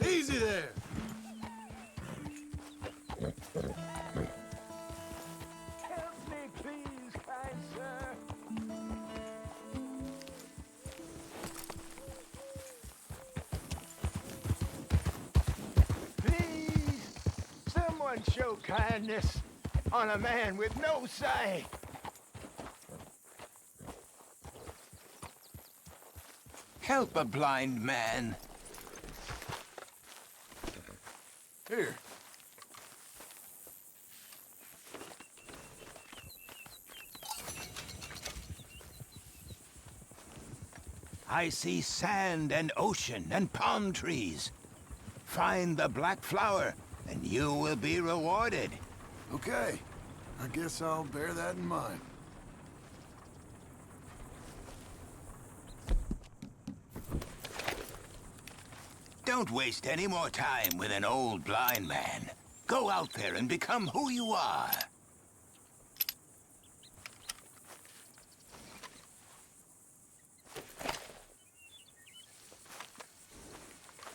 Easy there. Help me, please, kind sir. Please, someone show kindness on a man with no sight. Help a blind man. Here. I see sand and ocean and palm trees. Find the black flower, and you will be rewarded. Okay. I guess I'll bear that in mind. Don't waste any more time with an old blind man. Go out there and become who you are.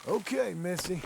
Okay, Missy.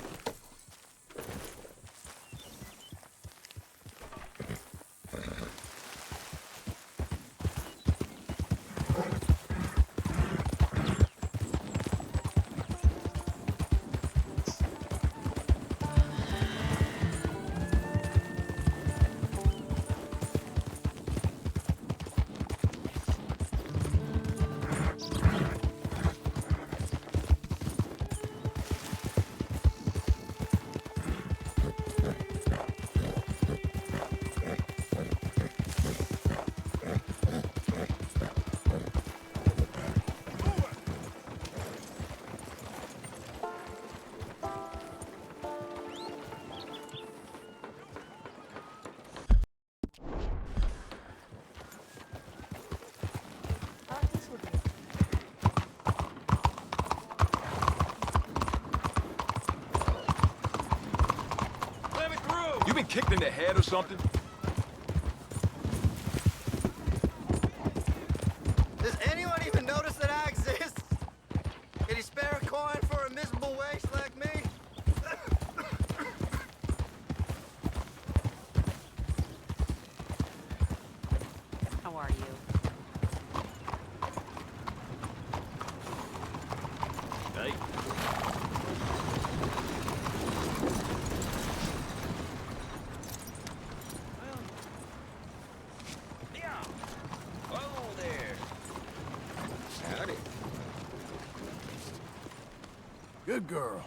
You been kicked in the head or something? Does anyone even notice that I exist? Can you spare a coin for a miserable waste like me? How are you? Hey. Yeah. Hello there. Howdy. Good girl.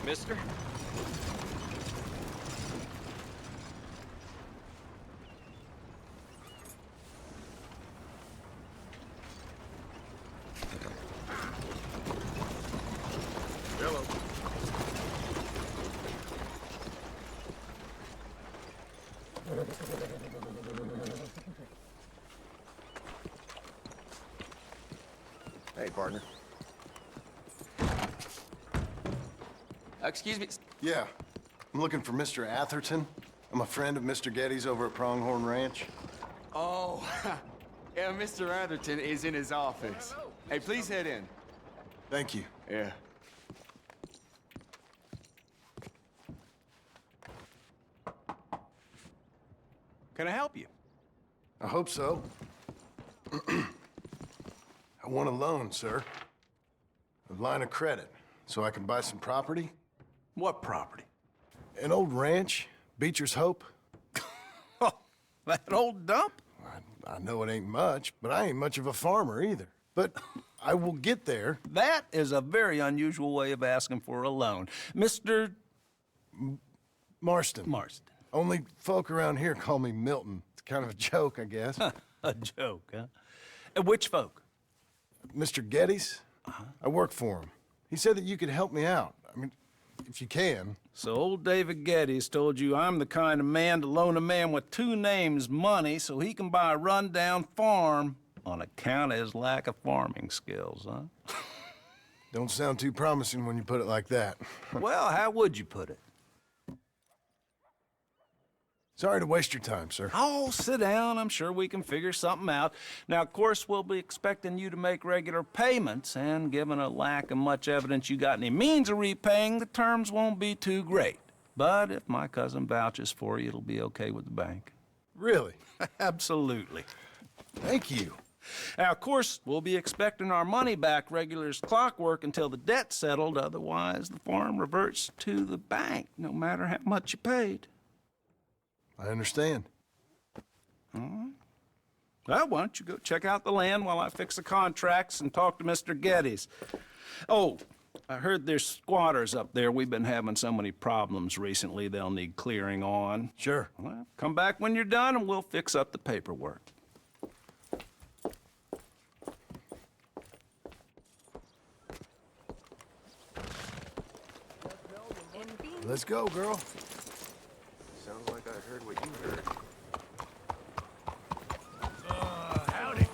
Mister? Hello. Hey, partner. Excuse me. Yeah. I'm looking for Mr. Atherton. I'm a friend of Mr. Getty's over at Pronghorn Ranch. Oh, yeah, Mr. Atherton is in his office. Hey, please head in. Thank you. Yeah. Can I help you? I hope so. I want a loan, sir. A line of credit, so I can buy some property. What property? An old ranch, Beecher's Hope. Oh, that old dump? I know it ain't much, but I ain't much of a farmer either. But I will get there. That is a very unusual way of asking for a loan. Mr. Marston. Marston. Only folk around here call me Milton. It's kind of a joke, I guess. A joke, huh? And which folk? Mr. Getty's? I work for him. He said that you could help me out. I mean, if you can. So old David Geddes told you I'm the kind of man to loan a man with two names money so he can buy a rundown farm on account of his lack of farming skills, huh? Don't sound too promising when you put it like that. Well, how would you put it? Sorry to waste your time, sir. Oh, sit down. I'm sure we can figure something out. Now, of course, we'll be expecting you to make regular payments, and given a lack of much evidence you got any means of repaying, the terms won't be too great. But if my cousin vouches for you, it'll be okay with the bank. Really? Absolutely. Thank you. Now, of course, we'll be expecting our money back regular as clockwork until the debt's settled. Otherwise, the farm reverts to the bank, no matter how much you paid. I understand. Well, why don't you go check out the land while I fix the contracts and talk to Mr. Geddes. Oh, I heard there's squatters up there. We've been having so many problems recently, they'll need clearing on. Sure. Well, come back when you're done and we'll fix up the paperwork. Let's go, girl. Sounds like I heard what you heard. Howdy.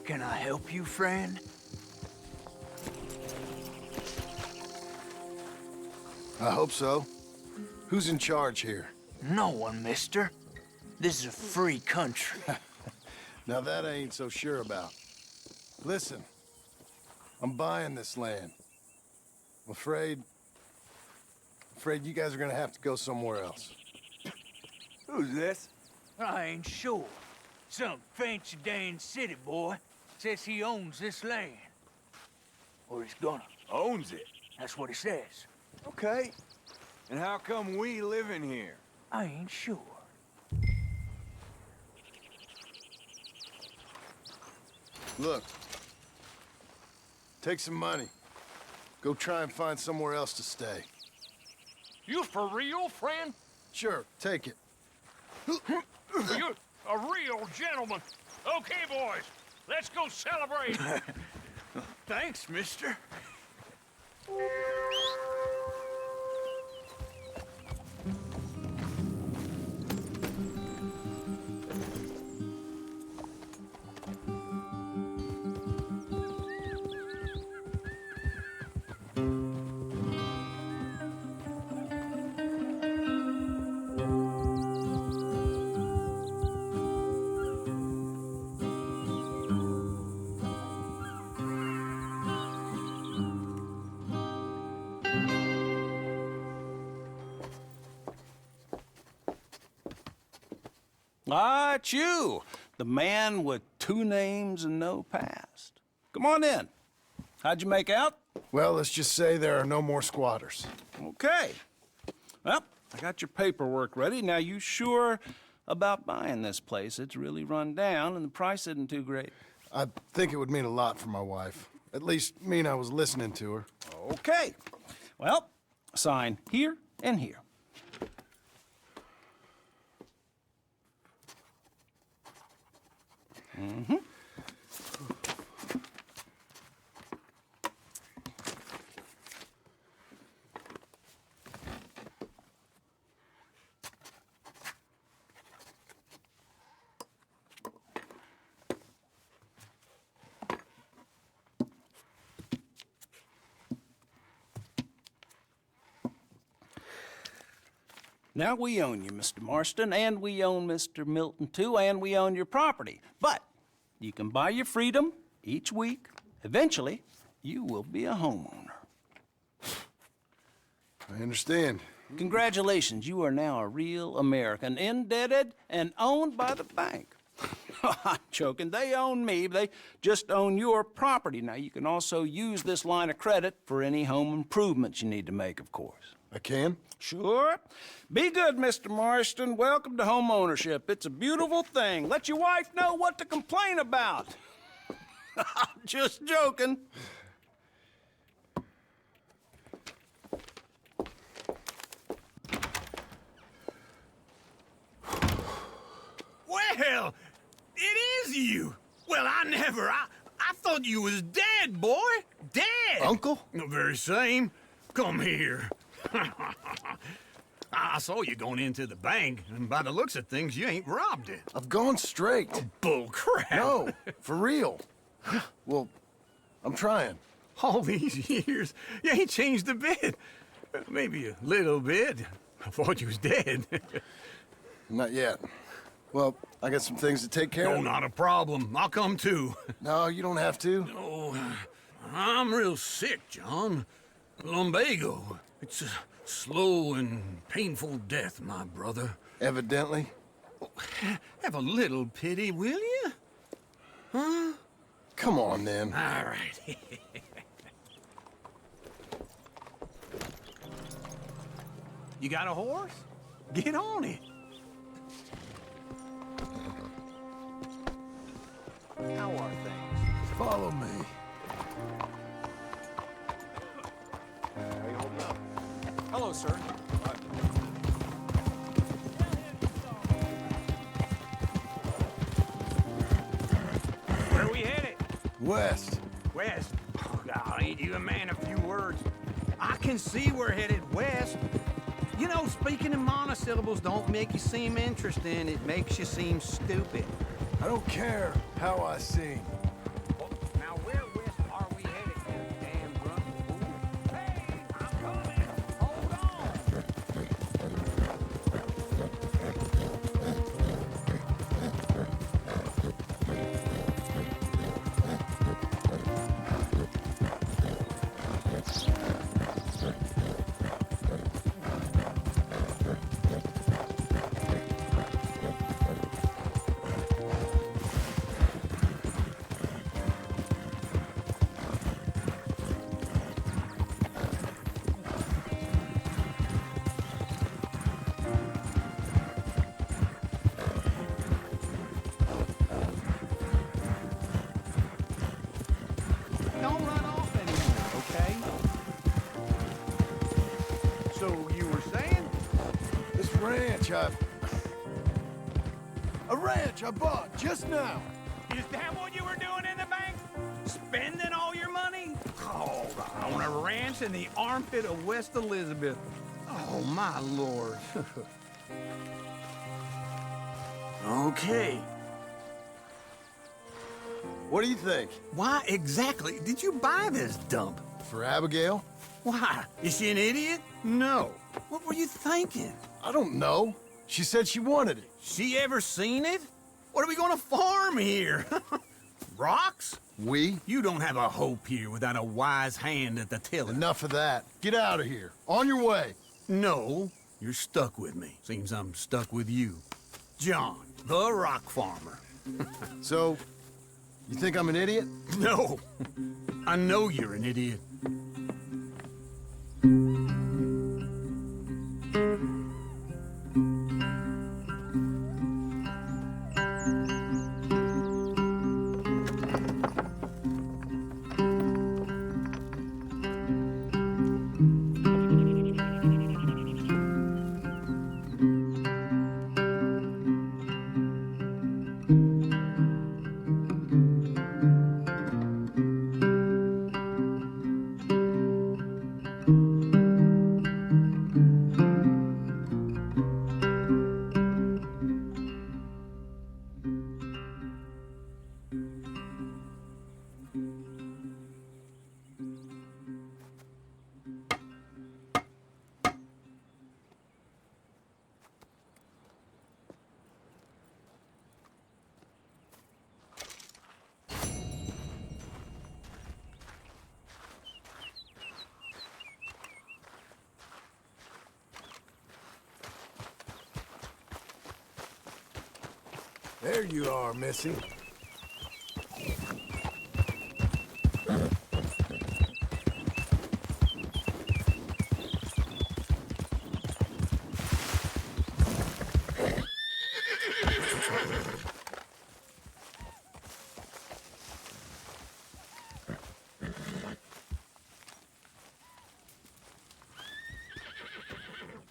Can I help you, friend? I hope so. Who's in charge here? No one, mister. This is a free country. Now that I ain't so sure about. Listen, I'm buying this land. I'm afraid you guys are gonna have to go somewhere else. Who's this? I ain't sure. Some fancy Dan city boy says he owns this land. Or he's gonna. Owns it. That's what he says. Okay. And how come we live in here? I ain't sure. Look, take some money. Go try and find somewhere else to stay. You for real, friend? Sure, take it. You're a real gentleman. Okay, boys, let's go celebrate. Thanks, mister. Ah, it's you, the man with 2 names and no past. Come on in. How'd you make out? Well, let's just say there are no more squatters. Okay. Well, I got your paperwork ready. Now, you sure about buying this place? It's really run down, and the price isn't too great. I think it would mean a lot for my wife. At least mean I was listening to her. Okay. Well, sign here and here. Mm-hmm. Now, we own you, Mr. Marston, and we own Mr. Milton, too, and we own your property. But you can buy your freedom each week. Eventually, you will be a homeowner. I understand. Congratulations, you are now a real American, indebted and owned by the bank. I'm joking. They own me. They just own your property. Now, you can also use this line of credit for any home improvements you need to make, of course. I can? Sure. Be good, Mr. Marston. Welcome to home ownership. It's a beautiful thing. Let your wife know what to complain about. I'm just joking. Well, it is you. Well, I thought you was dead, boy. Dead. Uncle? The very same. Come here. I saw you going into the bank, and by the looks of things, you ain't robbed it. I've gone straight. Bull crap. No, for real. Well, I'm trying. All these years, you ain't changed a bit. Maybe a little bit. I thought you was dead. Not yet. Well, I got some things to take care No, of. not a problem. I'll come too. No, you don't have to. Oh, I'm real sick, John. Lumbago. It's a slow and painful death, my brother. Evidently. Have a little pity, will you? Huh? Come on, then. All right. You got a horse? Get on it. How are things? Follow me. Hello, sir. Where are we headed? West. West. Oh, God, ain't you a man of few words? I can see we're headed west. You know, speaking in monosyllables don't make you seem interesting. It makes you seem stupid. I don't care how I sing. Now, where west are we headed, you damn drunk fool? Hey, I'm coming! Hold on! Don't run off anymore, okay? So you were saying? This ranch I bought just now. Is that what you were doing in the bank? Spending all your money? Oh, on a ranch in the armpit of West Elizabeth. Oh, my lord. Okay. What do you think? Why exactly did you buy this dump? For Abigail? Why? Is she an idiot? No. What were you thinking? I don't know. She said she wanted it. She ever seen it? What are we gonna farm here? Rocks? We? You don't have a hope here without a wise hand at the tiller. Enough of that. Get out of here. On your way. No, you're stuck with me. Seems I'm stuck with you. John, the rock farmer. So, you think I'm an idiot? No, I know you're an idiot. There you are, Missy.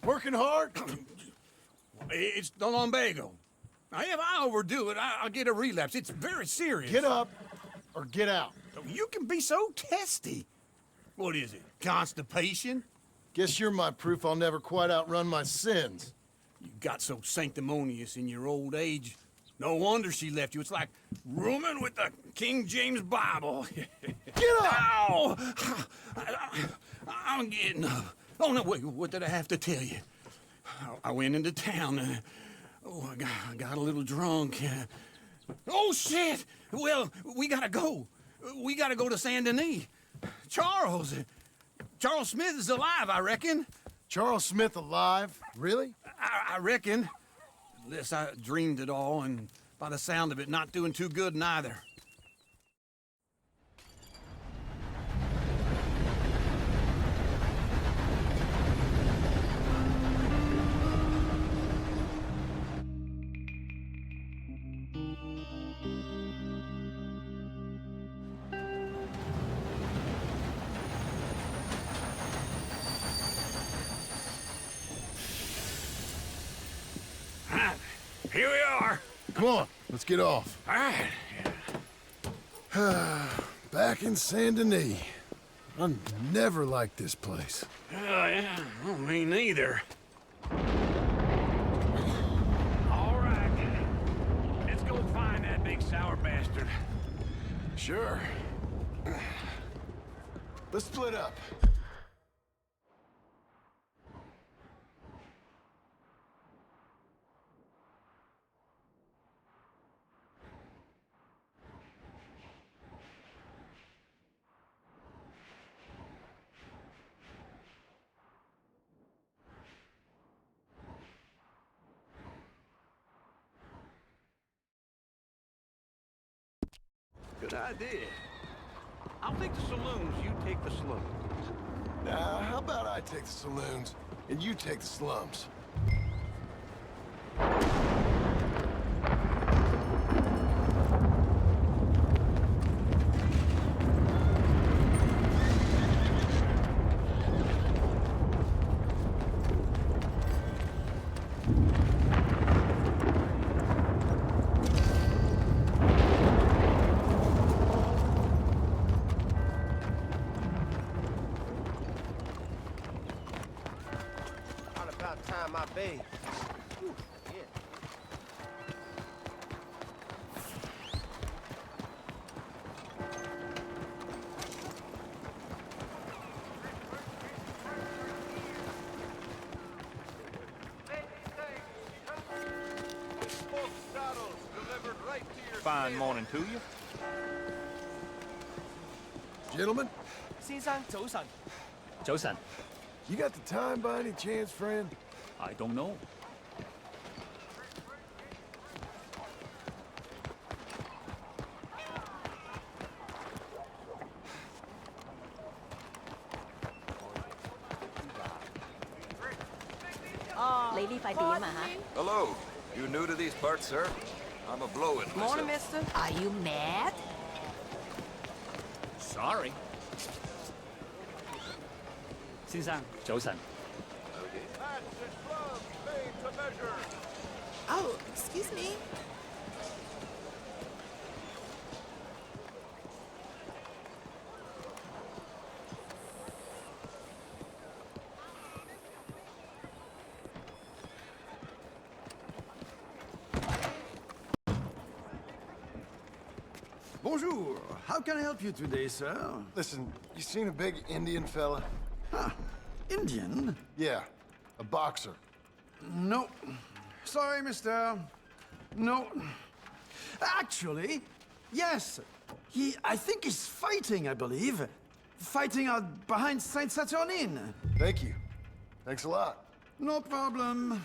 Working hard? It's the lumbago. If I overdo it, I'll get a relapse. It's very serious. Get up or get out. You can be so testy. What is it, constipation? Guess you're my proof I'll never quite outrun my sins. You got so sanctimonious in your old age. No wonder she left you. It's like rooming with the King James Bible. Get up! Ow! I'm getting up. Oh, no, wait, what did I have to tell you? I went into town. I got a little drunk. Oh, shit! Well, we gotta go. We gotta go to Saint Denis. Charles Smith is alive, I reckon. Charles Smith alive? Really? I reckon. Unless I dreamed it all, and by the sound of it, not doing too good neither. Here we are. Come on, let's get off. All right. Back in Saint Denis. I never liked this place. Yeah, well, me neither. All right. Let's go find that big sour bastard. Sure. Let's split up. Good idea. I'll take the saloons, you take the slums. Now, how about I take the saloons and you take the slums? Time I bathe. Yeah. Fine morning to you. Gentlemen, 先生早晨。早晨。 you got the time by any chance, friend? I don't know. Hello. You new to these parts, sir? I'm a blow-in myself. Morning, mister. Are you mad? Sorry. 先生早晨。 Oh, excuse me. Bonjour. How can I help you today, sir? Listen, you seen a big Indian fella? Ah, Indian? Yeah, a boxer. No. Sorry, mister. No. Actually, yes. I think he's fighting, I believe. Fighting out behind Saint Saturnin. Thank you. Thanks a lot. No problem.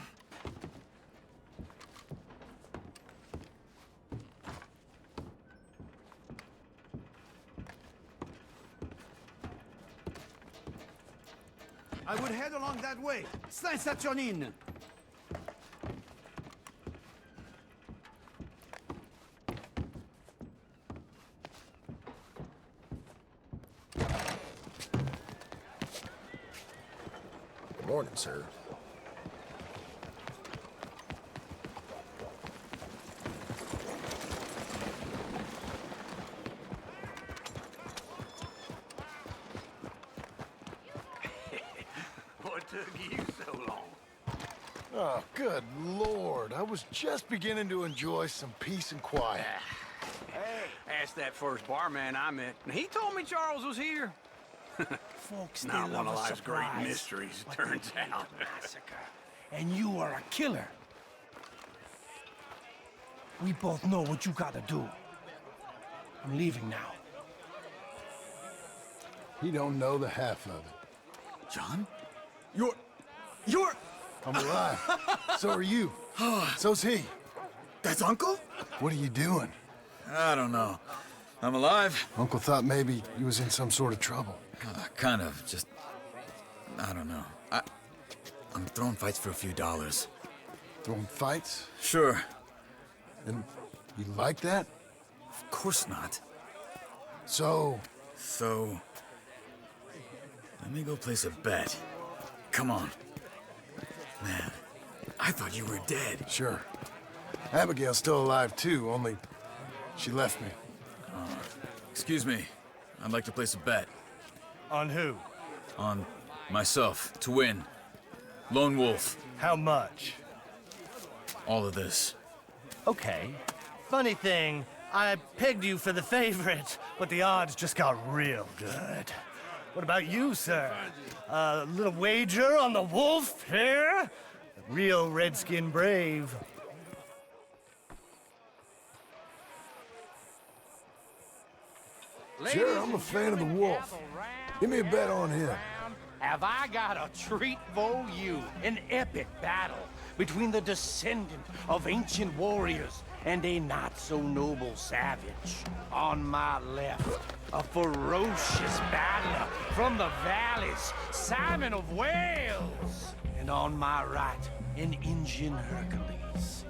I would head along that way. Saint-Saturnin. Good morning, sir. What took you so long? Oh, good Lord. I was just beginning to enjoy some peace and quiet. Hey, asked that first barman I met, and he told me Charles was here. Folks, Not they one love of a life's great surprise, mysteries, but turns they hate out. a massacre. And you are a killer. We both know what you gotta do. I'm leaving now. He don't know the half of it. John? You're... I'm alive. So are you. So's he. That's Uncle? What are you doing? I don't know. I'm alive. Uncle thought maybe he was in some sort of trouble. Kind of. Just... I don't know. I'm throwing fights for a few dollars. Throwing fights? Sure. And you like that? Of course not. So... Let me go place a bet. Come on. Man, I thought you were dead. Sure. Abigail's still alive, too, only she left me. Excuse me. I'd like to place a bet. On who? On myself, to win. Lone Wolf. How much? All of this. Okay. Funny thing, I pegged you for the favorite, but the odds just got real good. What about you, sir? A little wager on the wolf here? Real redskin brave. Sure, I'm a fan of the wolf. Give me a bet on him. Have I got a treat for you? An epic battle between the descendant of ancient warriors and a not-so-noble savage. On my left, a ferocious battler from the valleys, Simon of Wales. And on my right, an Indian Hercules.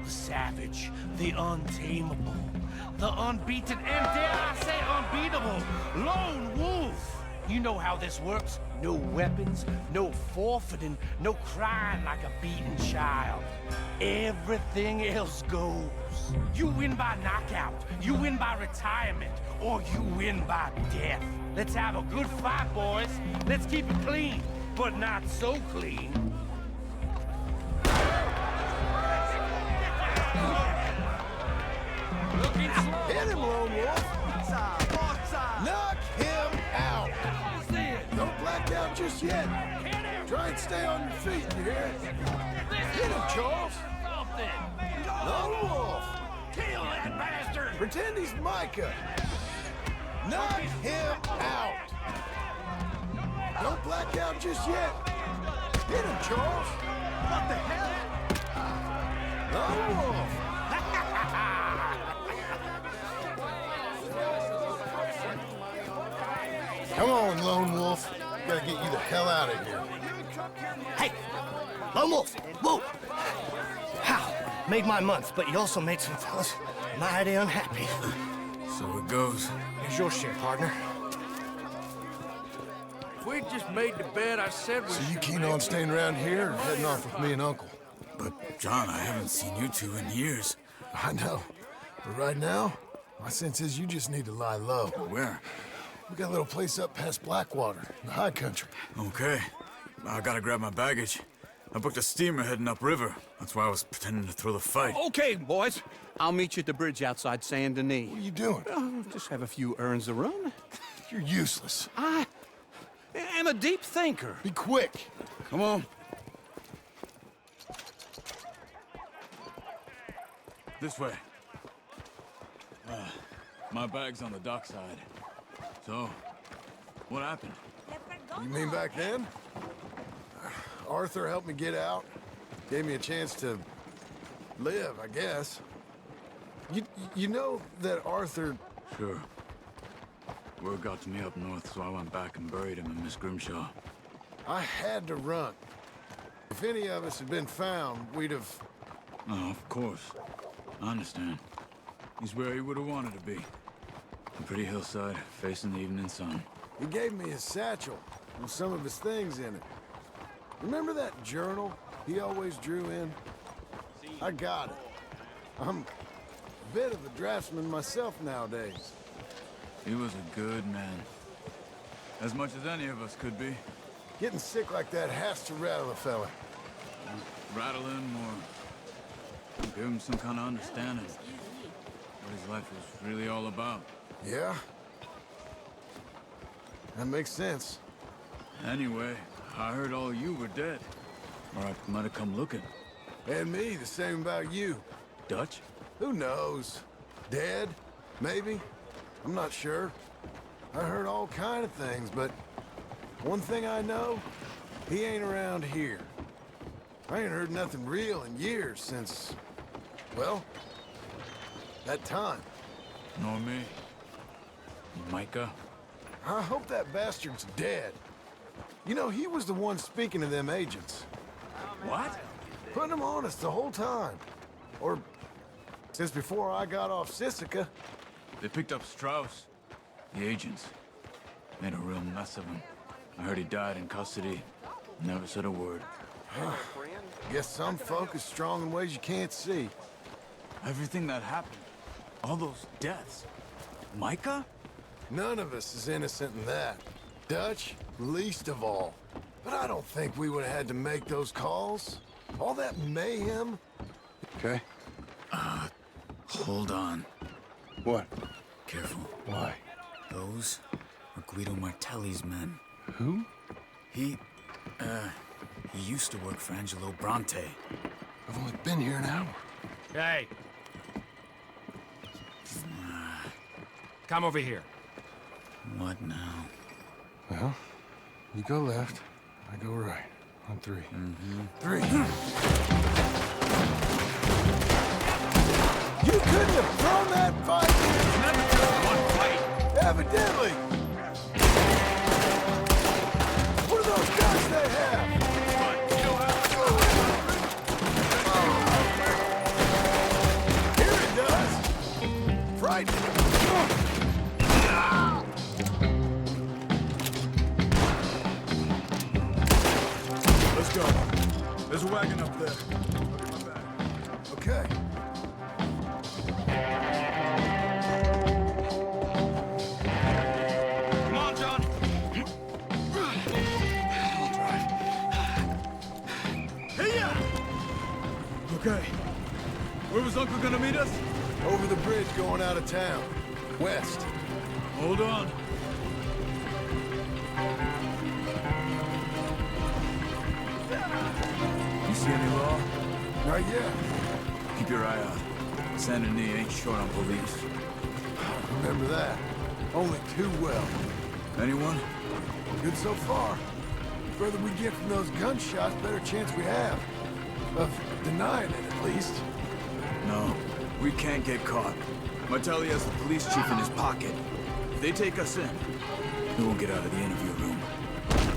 The savage, the untamable, the unbeaten, and dare I say unbeatable, Lone Wolf. You know how this works. No weapons, no forfeiting, no crying like a beaten child. Everything else goes. You win by knockout, you win by retirement, or you win by death. Let's have a good fight, boys. Let's keep it clean, but not so clean. Hit him, Lone Wolf! Knock him out! Don't black out just yet. Try and stay on your feet, you hear? Hit him, Charles! Lone Wolf! Kill that bastard! Pretend he's Micah. Knock him out! Don't black out just yet. Hit him, Charles! What the hell? Lone Wolf! Come on, Lone Wolf. Gotta get you the hell out of here. Hey! Lone Wolf! Whoa! How? Made my month, but you also made some fellas mighty unhappy. So it goes. Here's your share, partner. If we'd just made the bet I said we So you keen on staying around here or heading off with me and Uncle? But, John, I haven't seen you two in years. I know. But right now, my sense is you just need to lie low. Where? We got a little place up past Blackwater, in the high country. Okay. I gotta grab my baggage. I booked a steamer heading upriver. That's why I was pretending to throw the fight. Okay, boys. I'll meet you at the bridge outside Saint Denis. What are you doing? Just have a few errands to run. You're useless. I am a deep thinker. Be quick. Come on. This way. My bag's on the dockside. So, what happened? You mean back then? Arthur helped me get out. Gave me a chance to live, I guess. You know that Arthur... Sure. Word got to me up north, so I went back and buried him in Miss Grimshaw. I had to run. If any of us had been found, we'd have... Oh, of course. I understand. He's where he would have wanted to be. A pretty hillside, facing the evening sun. He gave me his satchel with some of his things in it. Remember that journal he always drew in? I got it. I'm a bit of a draftsman myself nowadays. He was a good man. As much as any of us could be. Getting sick like that has to rattle a fella. Rattle him or give him some kind of understanding what his life was really all about. Yeah? That makes sense. Anyway, I heard all you were dead. Or I might have come looking. And me, the same about you. Dutch? Who knows? Dead? Maybe? I'm not sure. I heard all kind of things, but one thing I know, he ain't around here. I ain't heard nothing real in years since, well, that time. Nor me. Micah? I hope that bastard's dead. You know, he was the one speaking to them agents. What? Putting them on us the whole time. Or since before I got off Sisika. They picked up Strauss. The agents. Made a real mess of him. I heard he died in custody. Never said a word. Guess some folk is strong in ways you can't see. Everything that happened. All those deaths. Micah? None of us is innocent in that. Dutch, least of all. But I don't think we would have had to make those calls. All that mayhem. Okay. Hold on. What? Careful. Why? Those were Guido Martelli's men. Who? He used to work for Angelo Bronte. I've only been here an hour. Hey. Come over here. What now? Well, you go left, I go right. On three. Three. You couldn't have thrown that fight! One fight. Evidently! What are those guns they have? Here it does! Frightening! Let's go. There's a wagon up there. I'll get my bag. Okay. Come on, John. I'll drive. Hey-ya! Okay. Where was Uncle gonna meet us? Over the bridge going out of town. West. Hold on. You see any law? Not yet. Keep your eye out. Saint Denis ain't short on police. Remember that. Only too well. Anyone? Good so far. The further we get from those gunshots, better chance we have. Of denying it, at least. No, we can't get caught. Martelli has the police chief in his pocket. If they take us in, we won't get out of the interview room.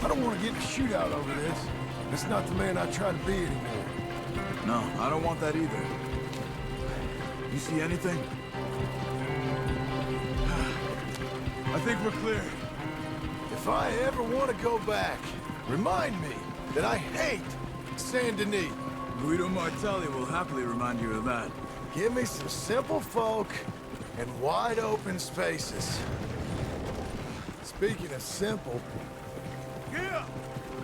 I don't want to get in a shootout over this. That's not the man I try to be anymore. No, I don't want that either. You see anything? I think we're clear. If I ever want to go back, remind me that I hate Saint Denis. Guido Martelli will happily remind you of that. Give me some simple folk and wide open spaces. Speaking of simple... Yeah!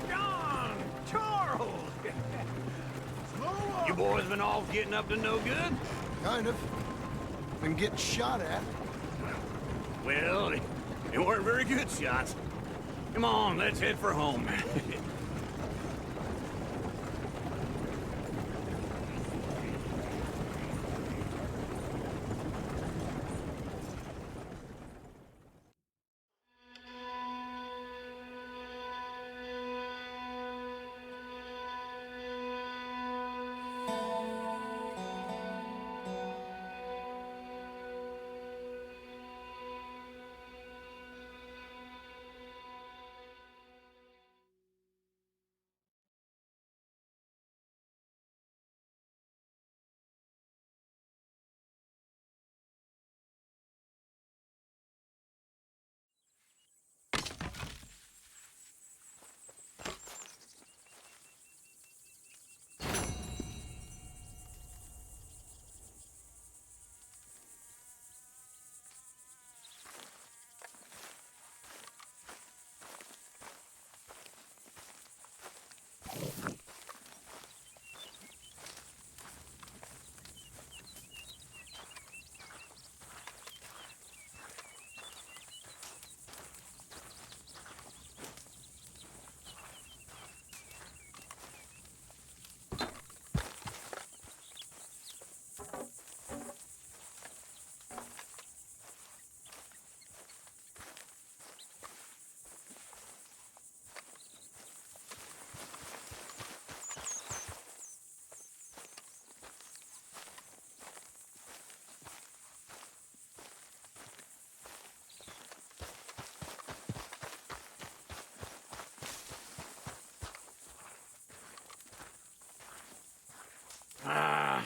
John! Charles! You boys been all getting up to no good? Kind of. Been getting shot at. Well, they weren't very good shots. Come on, let's head for home.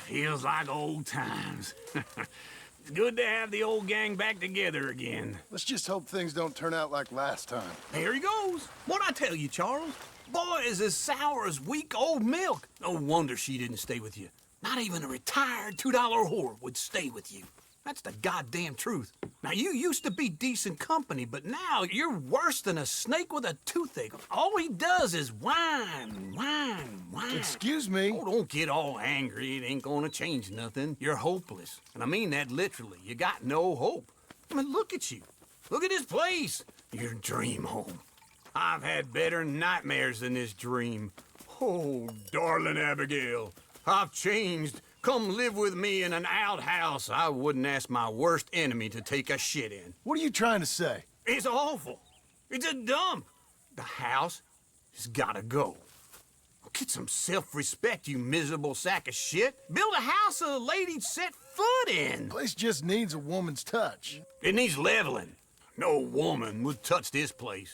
feels like old times. It's good to have the old gang back together again. Let's just hope things don't turn out like last time. There he goes. What'd I tell you, Charles? Boy is as sour as weak old milk. No wonder she didn't stay with you. Not even a retired $2 whore would stay with you. That's the goddamn truth. Now, you used to be decent company, but now you're worse than a snake with a toothache. All he does is whine, whine, whine. Excuse me? Oh, don't get all angry. It ain't gonna change nothing. You're hopeless. And I mean that literally. You got no hope. I mean, look at you. Look at this place. Your dream home. I've had better nightmares than this dream. Oh, darling Abigail, I've changed. Come live with me in an outhouse I wouldn't ask my worst enemy to take a shit in. What are you trying to say? It's awful. It's a dump. The house has gotta go. Get some self-respect, you miserable sack of shit. Build a house a lady'd set foot in. The place just needs a woman's touch. It needs leveling. No woman would touch this place.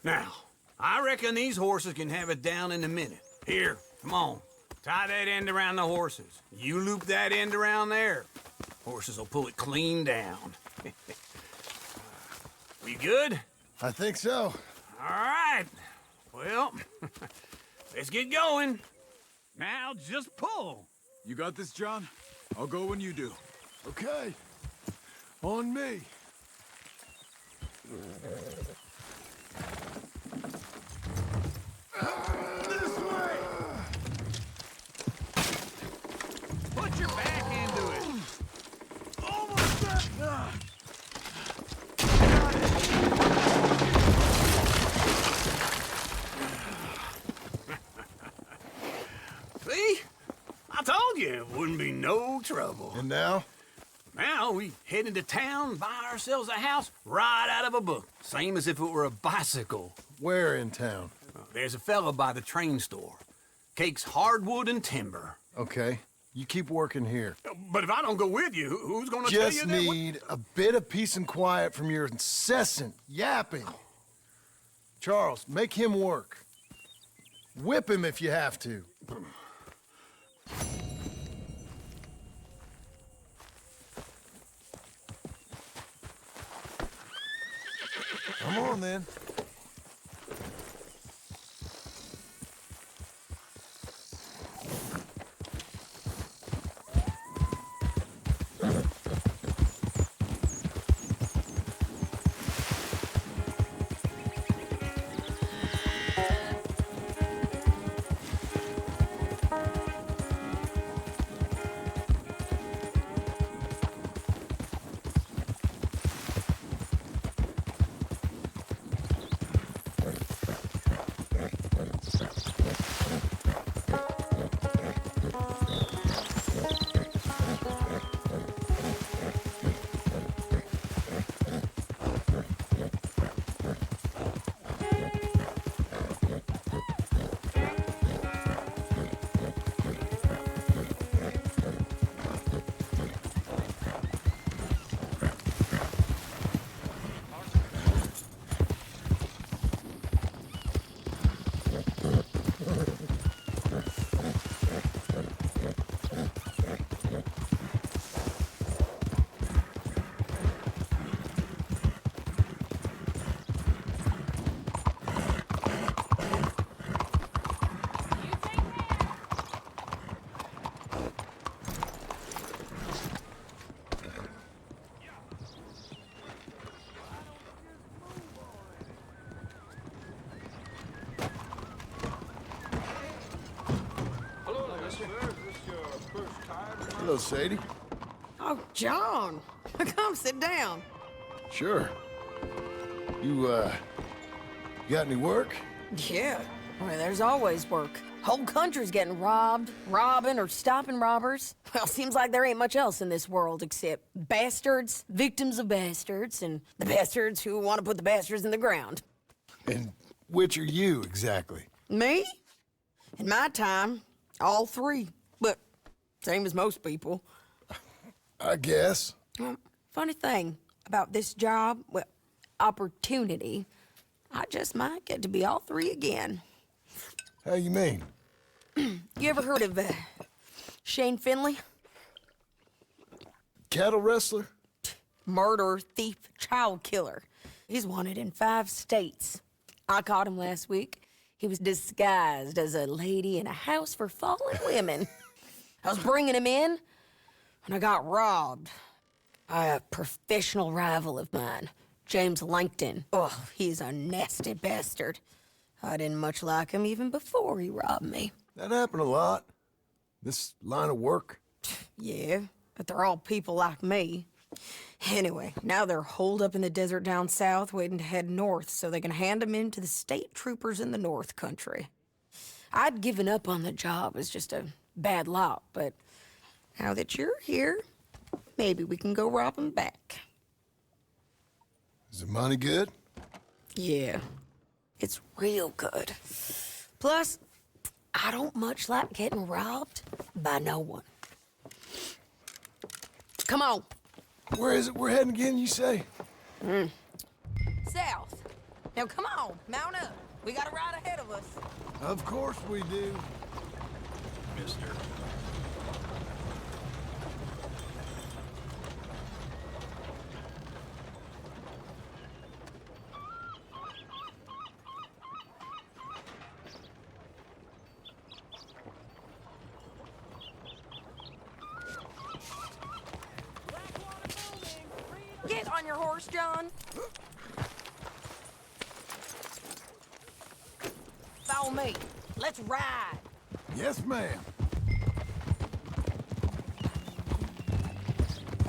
Now, I reckon these horses can have it down in a minute. Here, come on. Tie that end around the horses. You loop that end around there. Horses will pull it clean down. We good? I think so. All right. Well, let's get going. Now just pull. You got this, John? I'll go when you do. Okay. On me. This way! Put your back into it. Almost there! See? I told you it wouldn't be no trouble. And now? Now we head into town, buy ourselves a house right out of a book. Same as if it were a bicycle. Where in town? There's a fella by the train store. Cakes hardwood and timber. Okay. You keep working here. But if I don't go with you, who's gonna tell you Just that? need a bit of peace and quiet from your incessant yapping. Charles, make him work. Whip him if you have to. Come on, then. Hello, Sadie. Oh, John. Come sit down. Sure. You got any work? Yeah. Well, there's always work. Whole country's getting robbed, robbing, or stopping robbers. Well, seems like there ain't much else in this world except bastards, victims of bastards, and the bastards who want to put the bastards in the ground. And which are you, exactly? Me? In my time, all three. But same as most people. I guess. Well, funny thing about this job, well, opportunity, I just might get to be all three again. How you mean? You ever heard of Shane Finley, Cattle wrestler? murderer, thief, child killer. He's wanted in 5 states. I caught him last week. He was disguised as a lady in a house for fallen women. I was bringing him in, and I got robbed by a professional rival of mine, James Langton. Oh, he's a nasty bastard. I didn't much like him even before he robbed me. That happened a lot. This line of work. Yeah, but they're all people like me. Anyway, now they're holed up in the desert down south, waiting to head north so they can hand them in to the state troopers in the north country. I'd given up on the job as just a bad lot, but now that you're here, maybe we can go rob them back. Is the money good? Yeah, it's real good. Plus, I don't much like getting robbed by no one. Come on. Where is it we're heading again, you say? South. Now come on, mount up. We got a ride ahead of us. Of course we do. Mister. Get on your horse, John. Follow me. Let's ride. Yes, ma'am.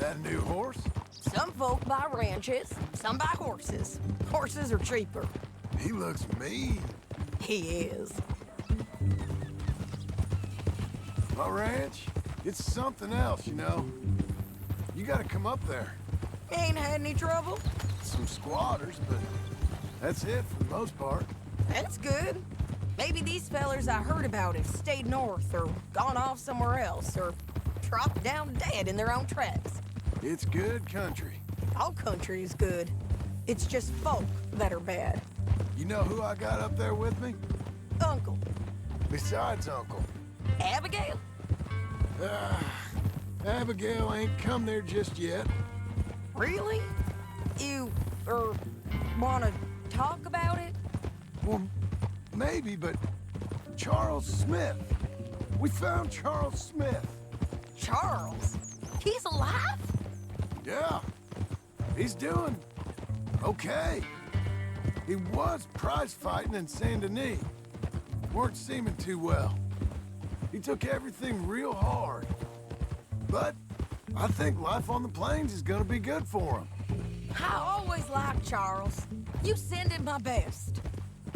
That a new horse? Some folk buy ranches, some buy horses. Horses are cheaper. He looks mean. He is. My ranch, it's something else, you know. You gotta come up there. Ain't had any trouble? Some squatters, but that's it for the most part. That's good. Maybe these fellers I heard about have stayed north or gone off somewhere else or dropped down dead in their own tracks. It's good country. All country is good. It's just folk that are bad. You know who I got up there with me? Uncle. Besides Uncle. Abigail? Abigail ain't come there just yet. Really? You, wanna talk about it? Well, maybe, but Charles Smith. We found Charles Smith. Charles? He's alive? Yeah. He's doing okay. He was prize fighting in Saint Denis. Weren't seeming too well. He took everything real hard. But I think life on the plains is gonna be good for him. I always liked Charles. You send him my best.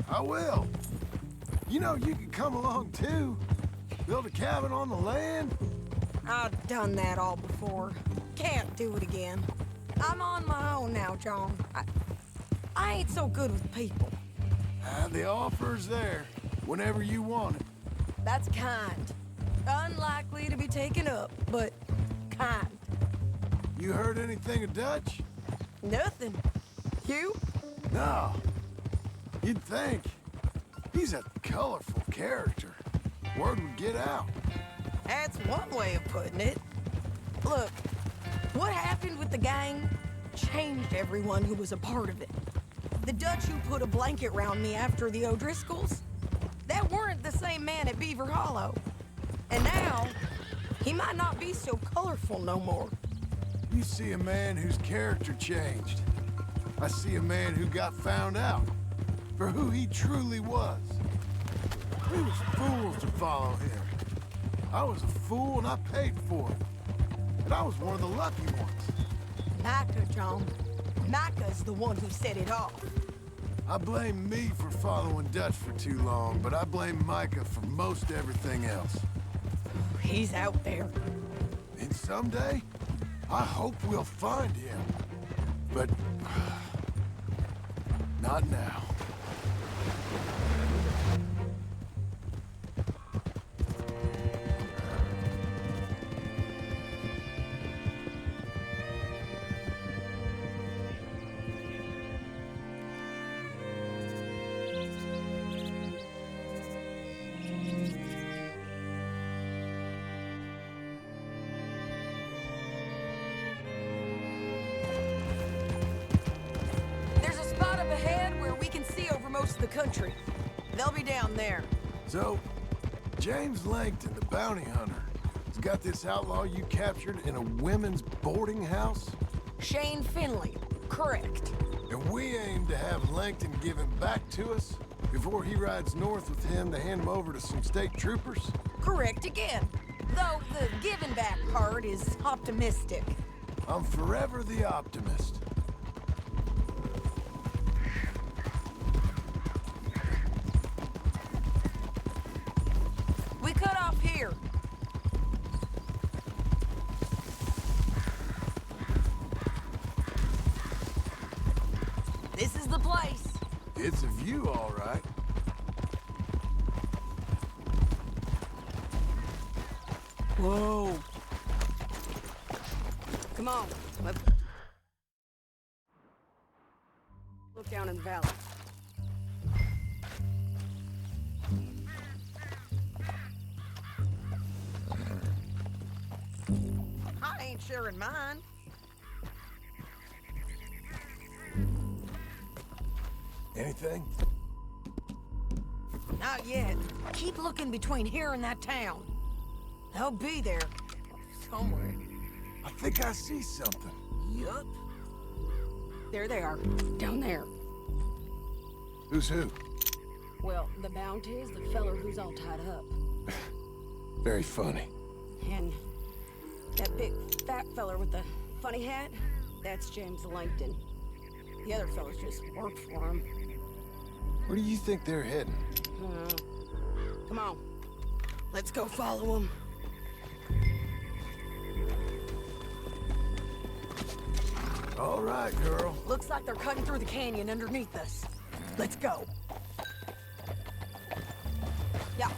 I will. You know, you can come along too. Build a cabin on the land. I've done that all before. Can't do it again. I'm on my own now, John. I ain't so good with people. The offer's there whenever you want it. That's kind. Unlikely to be taken up, but kind. You heard anything of Dutch? Nothing. You? No. You'd think. He's a colorful character. Word would get out. That's one way of putting it. Look, what happened with the gang changed everyone who was a part of it. The Dutch who put a blanket round me after the O'Driscolls, that weren't the same man at Beaver Hollow. And now, he might not be so colorful no more. You see a man whose character changed. I see a man who got found out for who he truly was. We was fools to follow him. I was a fool and I paid for it. But I was one of the lucky ones. Micah, John. Micah's the one who set it off. I blame me for following Dutch for too long, but I blame Micah for most everything else. He's out there. And someday, I hope we'll find him. But not now. rest of the country. They'll be down there. So, James Langton, the bounty hunter, has got this outlaw you captured in a women's boarding house? Shane Finley, correct. And we aim to have Langton give him back to us before he rides north with him to hand him over to some state troopers? Correct again. Though the giving back part is optimistic. I'm forever the optimist. We cut off here. This is the place. It's a view, all right. Whoa. Come on, let's look down in the valley. I ain't sharing mine. Anything? Not yet. Keep looking between here and that town. They'll be there. Somewhere. I think I see something. Yup. There they are. Down there. Who's who? Well, the bounty is the feller who's all tied up. Very funny. And that big fat feller with the funny hat, that's James Langton. The other fellas just work for him. Where do you think they're heading? Come on. Let's go follow them. All right, girl. Looks like they're cutting through the canyon underneath us. Let's go. Yeah.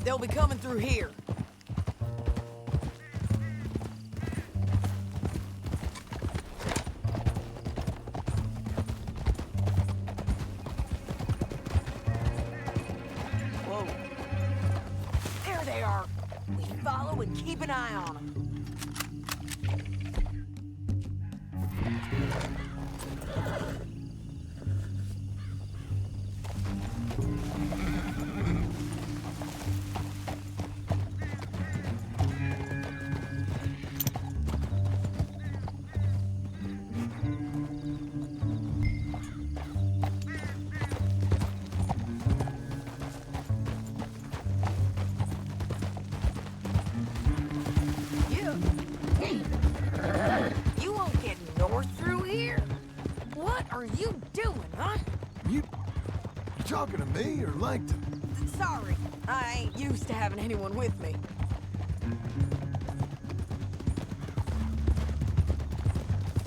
They'll be coming through here. Whoa. There they are. We follow and keep an eye on them. You won't get north through here? What are you doing, huh? You talking to me or Langton? Sorry, I ain't used to having anyone with me.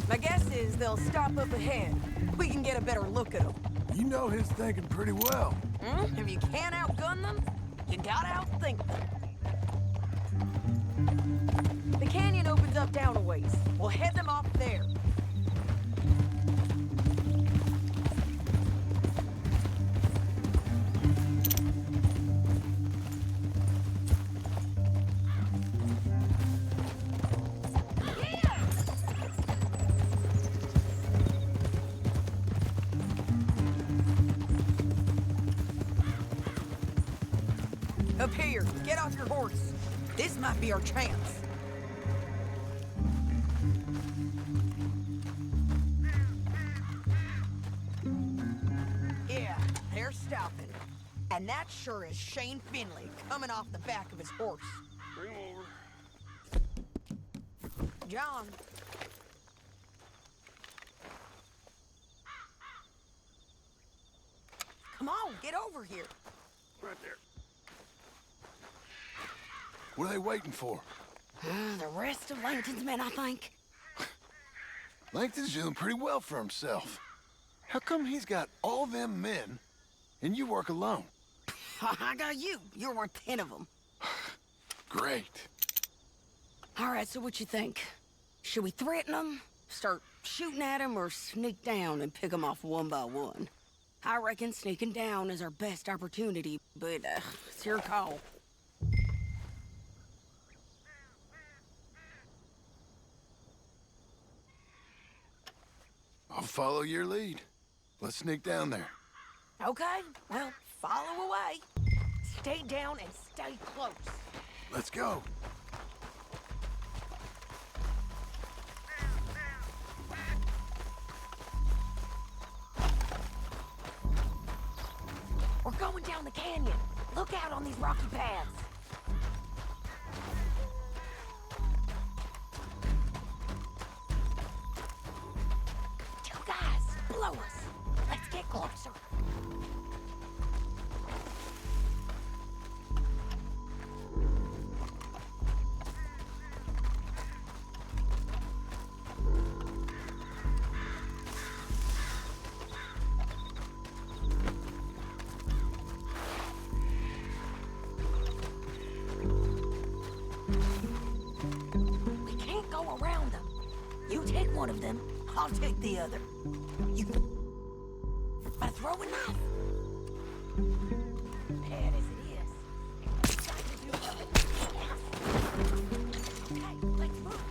My guess is they'll stop up ahead. We can get a better look at them. You know his thinking pretty well. If you can't outgun them, you gotta outthink them. The canyon opens up down a ways. We'll head them off there. Up here, get off your horse. This might be our chance. Yeah, they're stopping. And that sure is Shane Finley coming off the back of his horse. Bring him over. John. Come on, get over here. Right there. What are they waiting for? The rest of Langton's men, I think. Langton's doing pretty well for himself. How come he's got all them men and you work alone? I got you. You're worth 10 of them. Great. All right, so what you think? Should we threaten them, start shooting at them, or sneak down and pick them off one by one? I reckon sneaking down is our best opportunity, but it's your call. I'll follow your lead. Let's sneak down there. Okay, well, follow away. Stay down and stay close. Let's go. We're going down the canyon. Look out on these rocky paths. Two guys, below us. Let's get closer. We can't go around them. You take one of them, I'll take the other. You better throw a knife. Bad as it is. Okay, let's move.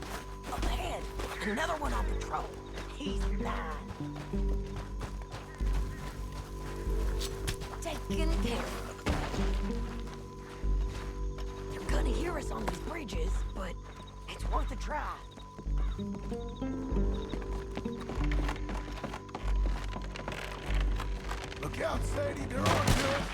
Up ahead, another one on patrol. He's mine. Taken care of. They're gonna hear us on these bridges, but it's worth a try. Look out, Sadie, they're on to us.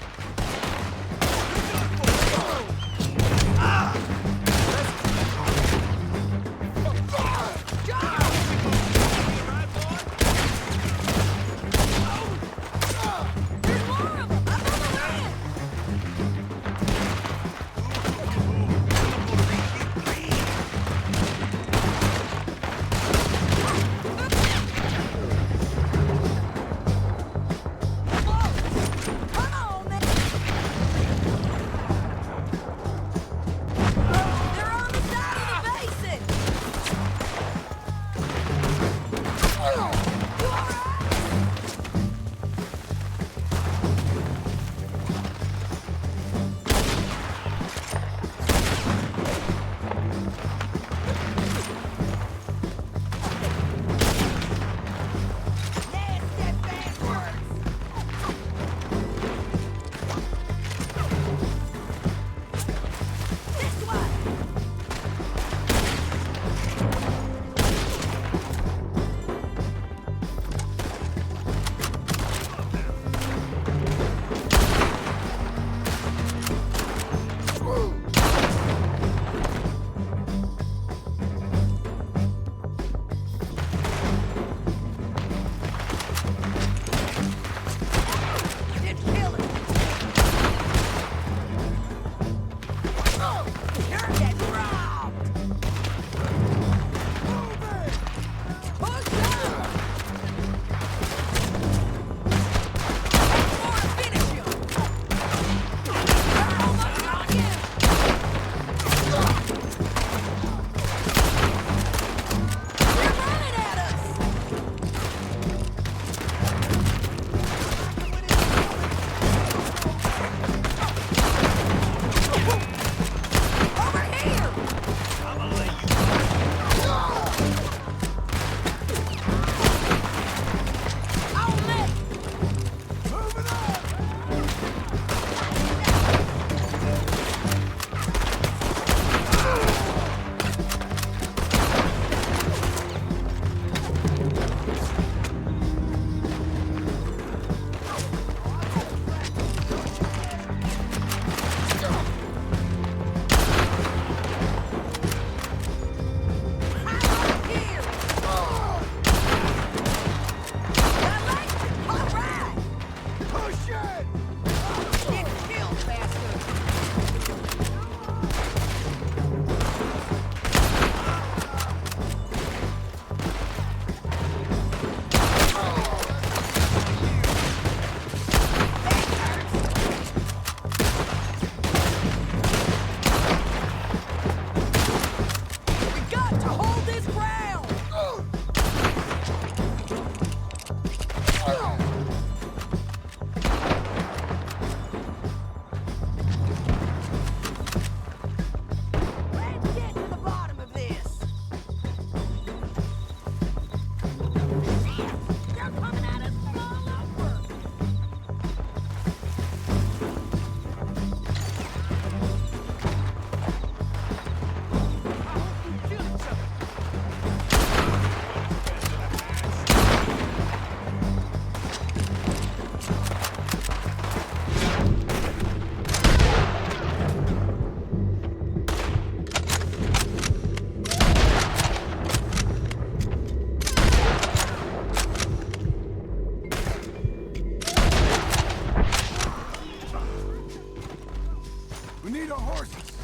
horses.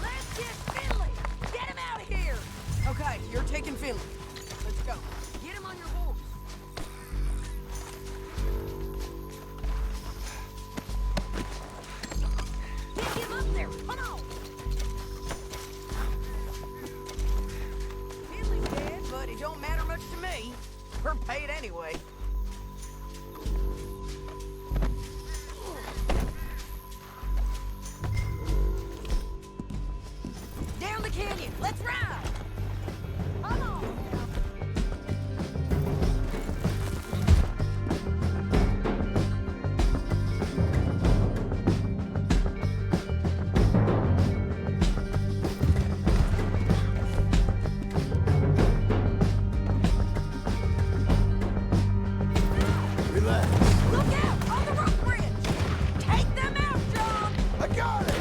Let's get Finley! Get him out of here! Okay, you're taking Finley. Let's go. Get him on your horse. Get him up there! Come on! Finley's dead, but it don't matter much to me. We're paid anyway. Down the canyon! Let's ride! Come on! Relax. Look out! On the rope bridge! Take them out, John! I got it!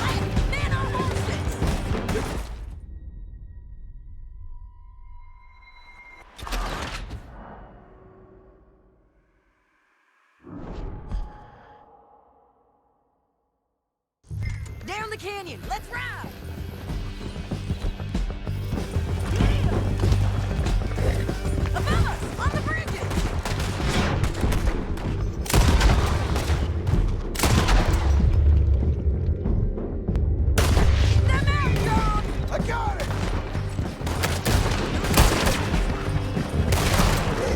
Hey, men on horses! Down the canyon! Let's ride! Get him! Above us! On the bridges! Keep them out, John! I got it!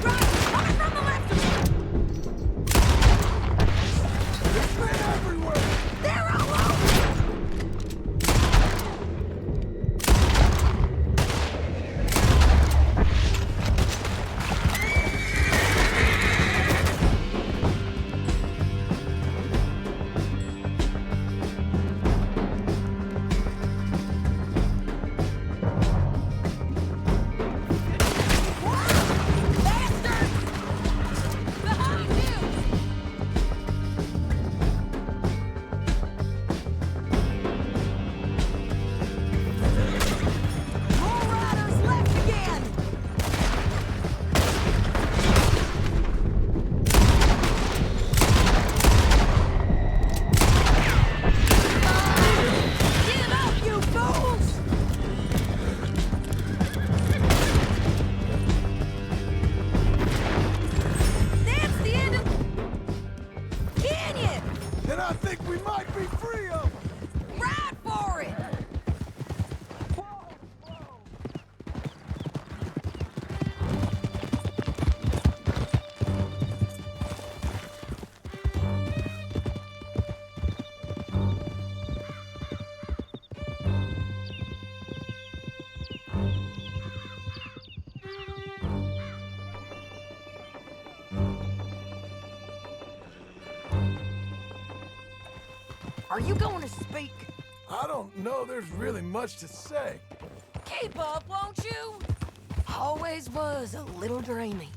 Right! Coming from the left! There's men everywhere! They're all over! Bastards! Behind you! More riders left again! Give up, you fools! That's the end of Canyon! And I think we might be free of them! Ride for it! Are you going to speak? I don't know there's really much to say. Keep up, won't you? Always was a little dreamy.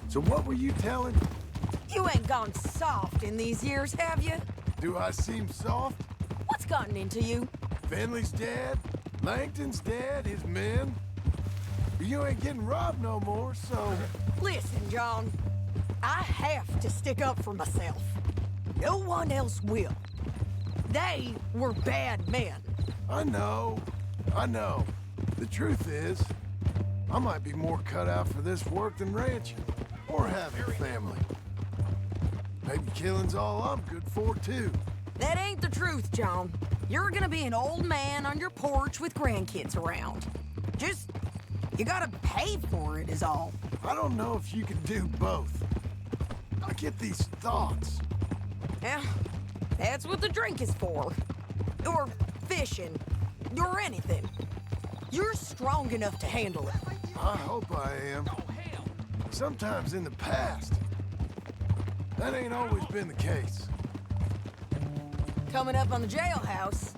So what were you telling? You ain't gone soft in these years, have you? Do I seem soft? What's gotten into you? Finley's dead. Langton's dead. His men. You ain't getting robbed no more, so... Listen, John. I have to stick up for myself. No one else will. They were bad men. I know. The truth is, I might be more cut out for this work than ranching. Or having a family. Maybe killing's all I'm good for, too. That ain't the truth, John. You're gonna be an old man on your porch with grandkids around. Just, you gotta pay for it is all. I don't know if you can do both. I get these thoughts. Yeah, that's what the drink is for. Or fishing. Or anything. You're strong enough to handle it. I hope I am. Sometimes in the past. That ain't always been the case. Coming up on the jailhouse.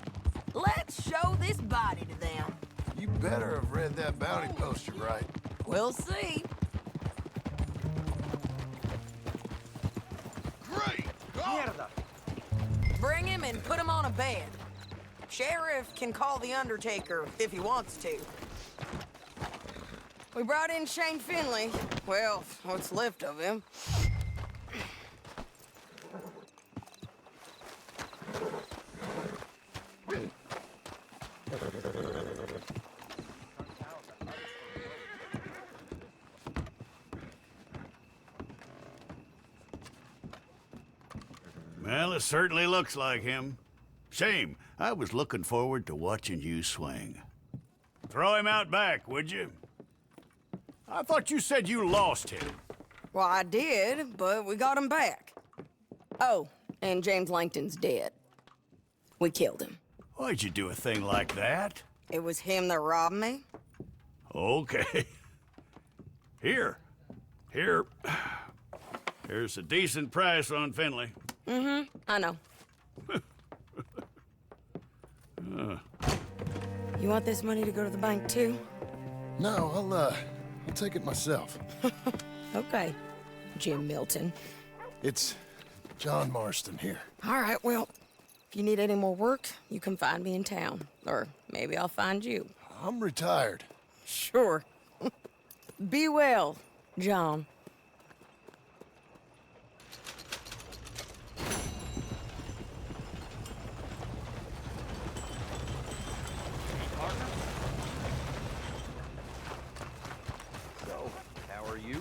Let's show this body to them. You better have read that bounty poster right. We'll see. Great! Mierda. Bring him and put him on a bed. Sheriff can call the Undertaker if he wants to. We brought in Shane Finley. Well, what's left of him. Well, it certainly looks like him. Shame. I was looking forward to watching you swing. Throw him out back, would you? I thought you said you lost him. Well, I did, but we got him back. Oh, and James Langton's dead. We killed him. Why'd you do a thing like that? It was him that robbed me. Okay. Here. Here's a decent price on Finley. Mm-hmm, I know. You want this money to go to the bank, too? No, I'll take it myself. Okay, Jim Milton. It's John Marston here. All right, well, if you need any more work, you can find me in town. Or maybe I'll find you. I'm retired. Sure. Be well, John. So, how are you?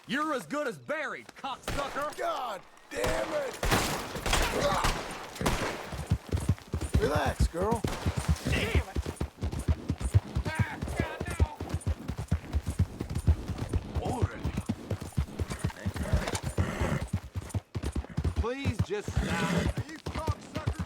You're as good as buried, cocksucker! God damn it! Relax, girl. Damn it! Please just stop. You cocksucker!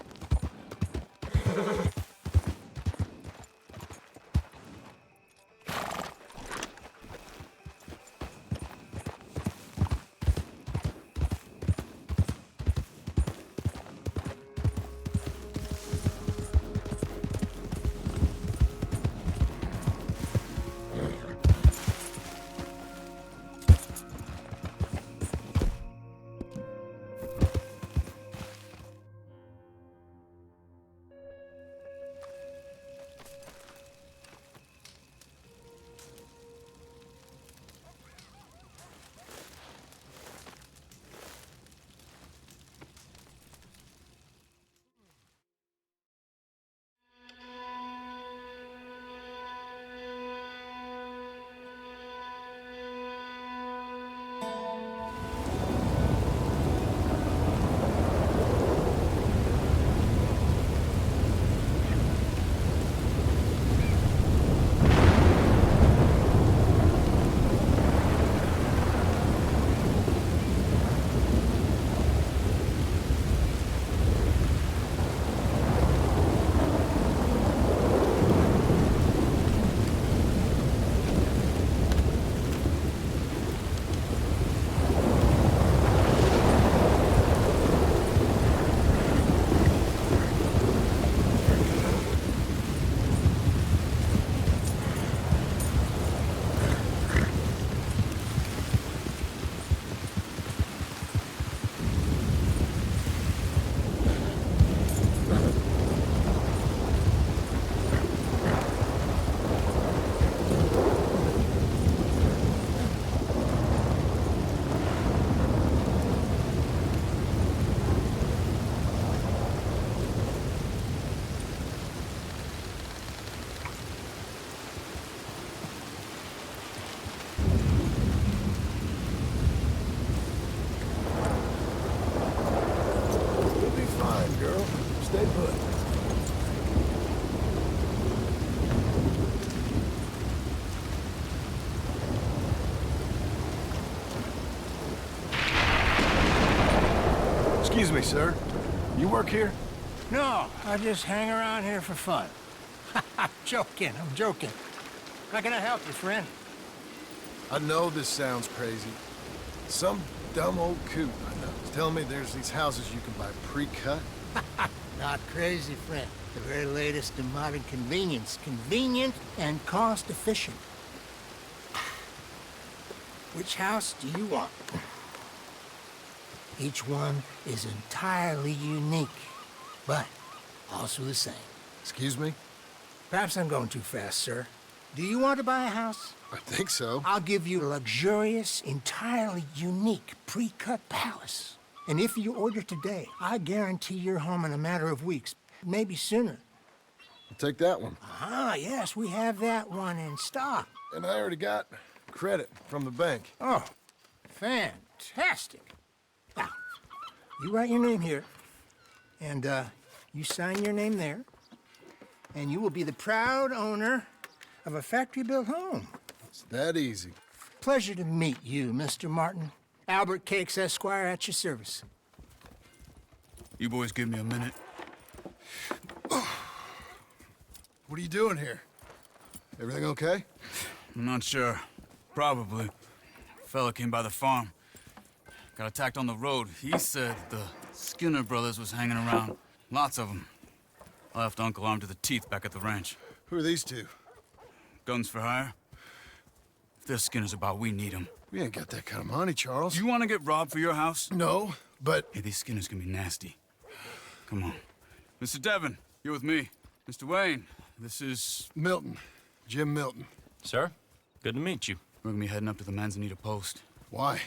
Excuse me, sir. You work here? No, I just hang around here for fun. I'm joking. How can I help you, friend? I know this sounds crazy. Some dumb old coot I know is telling me there's these houses you can buy pre-cut. Not crazy, friend. The very latest in modern convenience. Convenient and cost-efficient. Which house do you want? Each one is entirely unique, but also the same. Excuse me? Perhaps I'm going too fast, sir. Do you want to buy a house? I think so. I'll give you a luxurious, entirely unique pre-cut palace. And if you order today, I guarantee you're home in a matter of weeks, maybe sooner. I'll take that one. Ah, yes, we have that one in stock. And I already got credit from the bank. Oh, fantastic. Now, you write your name here, and you sign your name there, and you will be the proud owner of a factory-built home. It's that easy. Pleasure to meet you, Mr. Martin. Albert Cakes, Esquire, at your service. You boys give me a minute. What are you doing here? Everything okay? I'm not sure. Probably. Fella came by the farm. Got attacked on the road. He said the Skinner brothers was hanging around. Lots of them. I left Uncle armed to the teeth back at the ranch. Who are these two? Guns for hire. If they're Skinner's about, we need them. We ain't got that kind of money, Charles. You want to get robbed for your house? No, but... Hey, these Skinners can be nasty. Come on. Mr. Devon, you're with me. Mr. Wayne, this is... Milton. Jim Milton. Sir, good to meet you. We're gonna be heading up to the Manzanita post. Why?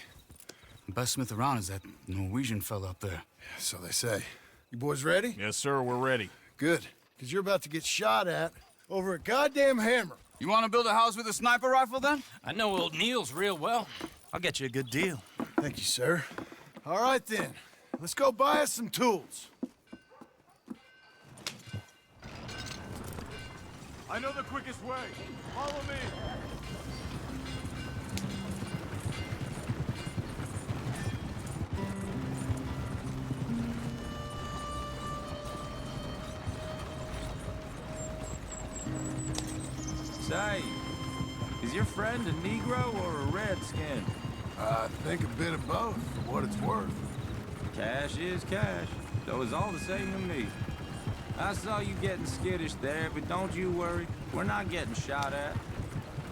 The best smith around is that Norwegian fella up there. Yeah, so they say. You boys ready? Yes, sir, we're ready. Good, because you're about to get shot at over a goddamn hammer. You want to build a house with a sniper rifle, then? I know old Neil's real well. I'll get you a good deal. Thank you, sir. All right, then. Let's go buy us some tools. I know the quickest way. Follow me. Say, is your friend a Negro or a Redskin? I think a bit of both, for what it's worth. Cash is cash, though it's all the same to me. I saw you getting skittish there, but don't you worry. We're not getting shot at.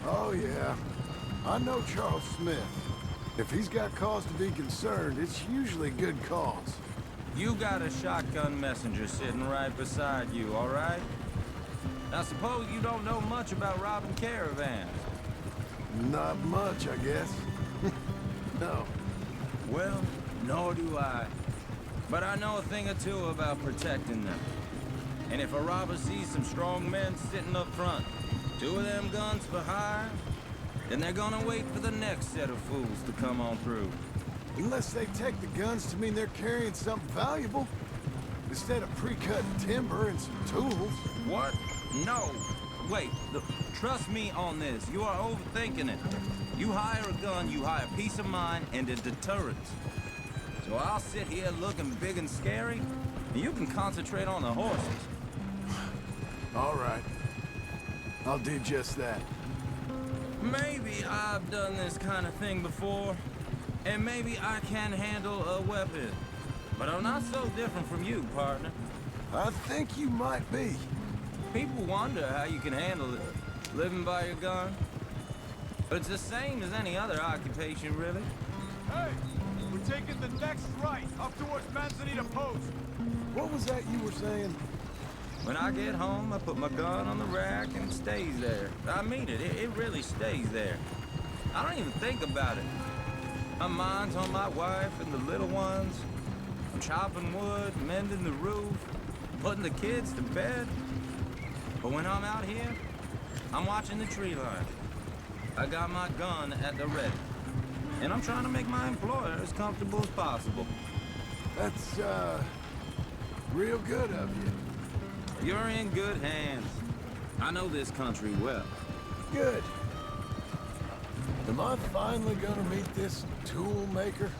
Oh, yeah. I know Charles Smith. If he's got cause to be concerned, it's usually good cause. You got a shotgun messenger sitting right beside you, all right? Now, suppose you don't know much about robbing caravans. Not much, I guess. No. Well, nor do I. But I know a thing or two about protecting them. And if a robber sees some strong men sitting up front, 2 of them guns for hire, then they're gonna wait for the next set of fools to come on through. Unless they take the guns to mean they're carrying something valuable. Instead of pre-cut timber and some tools. What? No. Wait, trust me on this. You are overthinking it. You hire a gun, you hire peace of mind and a deterrence. So I'll sit here looking big and scary, and you can concentrate on the horses. All right. I'll do just that. Maybe I've done this kind of thing before, and maybe I can handle a weapon. But I'm not so different from you, partner. I think you might be. People wonder how you can handle it, living by your gun. But it's the same as any other occupation, really. Hey, we're taking the next right, up towards Manzanita Post. What was that you were saying? When I get home, I put my gun on the rack and it stays there. I mean it, it really stays there. I don't even think about it. My mind's on my wife and the little ones. I'm chopping wood, mending the roof, putting the kids to bed. But when I'm out here, I'm watching the tree line. I got my gun at the ready. And I'm trying to make my employer as comfortable as possible. That's, real good of you. You're in good hands. I know this country well. Good. Am I finally gonna meet this tool maker?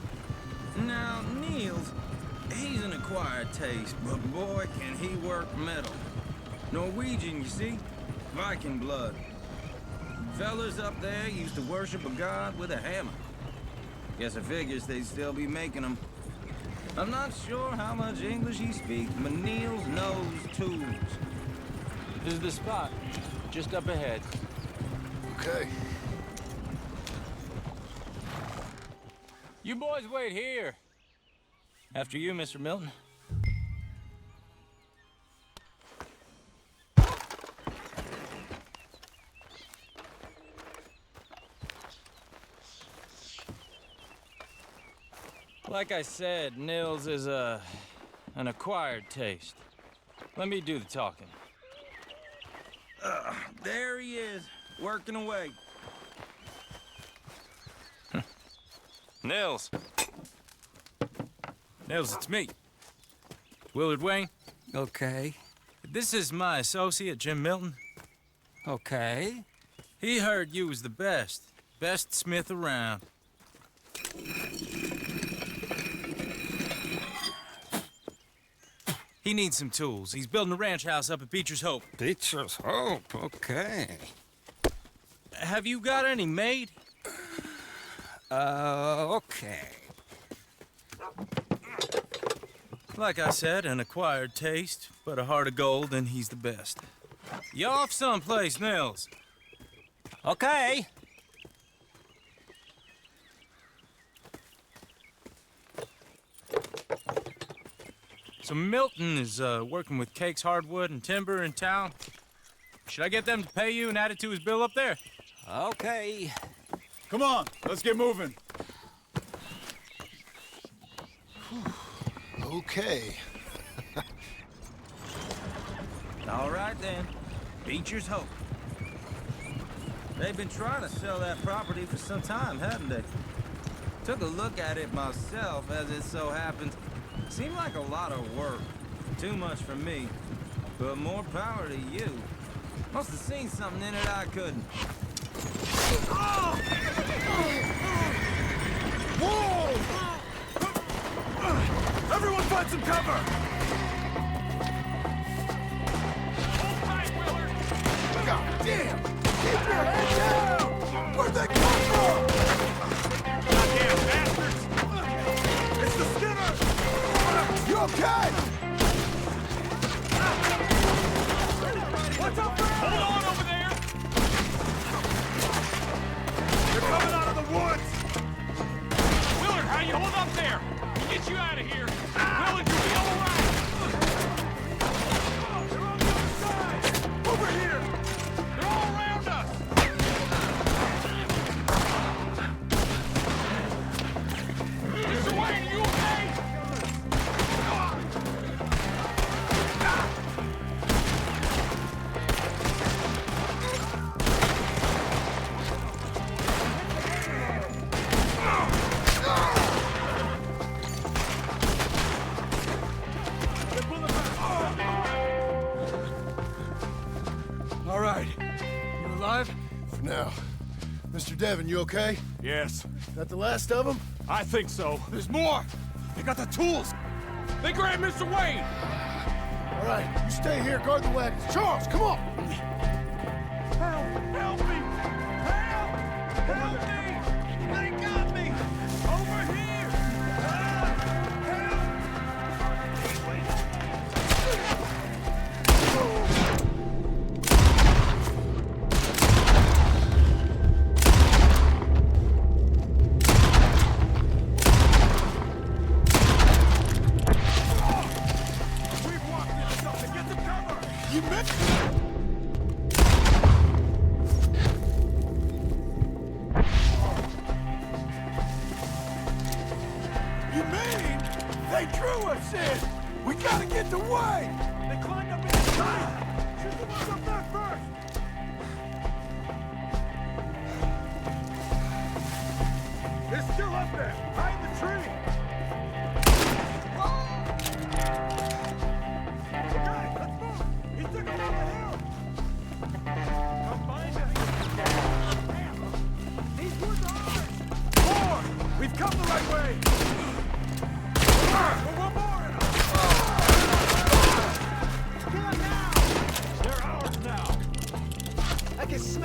Now, Niels, He's an acquired taste, but boy, can he work metal. Norwegian, you see? Viking blood. Fellas up there used to worship a god with a hammer. Guess I figures they'd still be making them. I'm not sure how much English he speaks, but Niels knows tools. This is the spot, just up ahead. Okay. You boys wait here. After you, Mr. Milton. Like I said, Nils is an acquired taste. Let me do the talking. There he is, working away. Nils. Nils, it's me. Willard Wayne. Okay. This is my associate, Jim Milton. Okay. He heard you was the best smith around. He needs some tools. He's building a ranch house up at Beecher's Hope. Beecher's Hope, okay. Have you got any made? Okay. Like I said, an acquired taste, but a heart of gold, and he's the best. You off someplace, Nils? Okay. So Milton is working with Cakes Hardwood and Timber in town. Should I get them to pay you and add it to his bill up there? Okay. Come on, let's get moving. Okay. All right then, Beecher's Hope. They've been trying to sell that property for some time, haven't they? Took a look at it myself, as it so happens. Seemed like a lot of work. Too much for me. But more power to you. Must have seen something in it I couldn't. Whoa! Everyone find some cover! Hold tight, Willard! God damn! Keep your head down! Where'd they come from? Goddamn bastards! It's the Skinner! You okay? What's up, man? Hold on over there! They're coming out of the woods! Willard, how you hold up there? We'll get you out of here. Willard, you'll be all right. They're on the other side! Over here! They're all around us. Mr. Wayne, are you okay? All right. You alive? For now. Mr. Devon, you okay? Yes. That the last of them? I think so. There's more. They got the tools! They grabbed Mr. Wayne. All right, you stay here, guard the wagons. Charles, come on! Help! Help me! Help! Help me! They got me! Over here! We've walked into something! Get some cover! You missed! You mean they drew us in? We gotta get the way! They climbed up in the sky! Shoot the ones up there first! They're still up there! Behind the tree! Okay, let's move! He took them down the hill! Come find us! These woods are ours! More! We've come the right way! One more!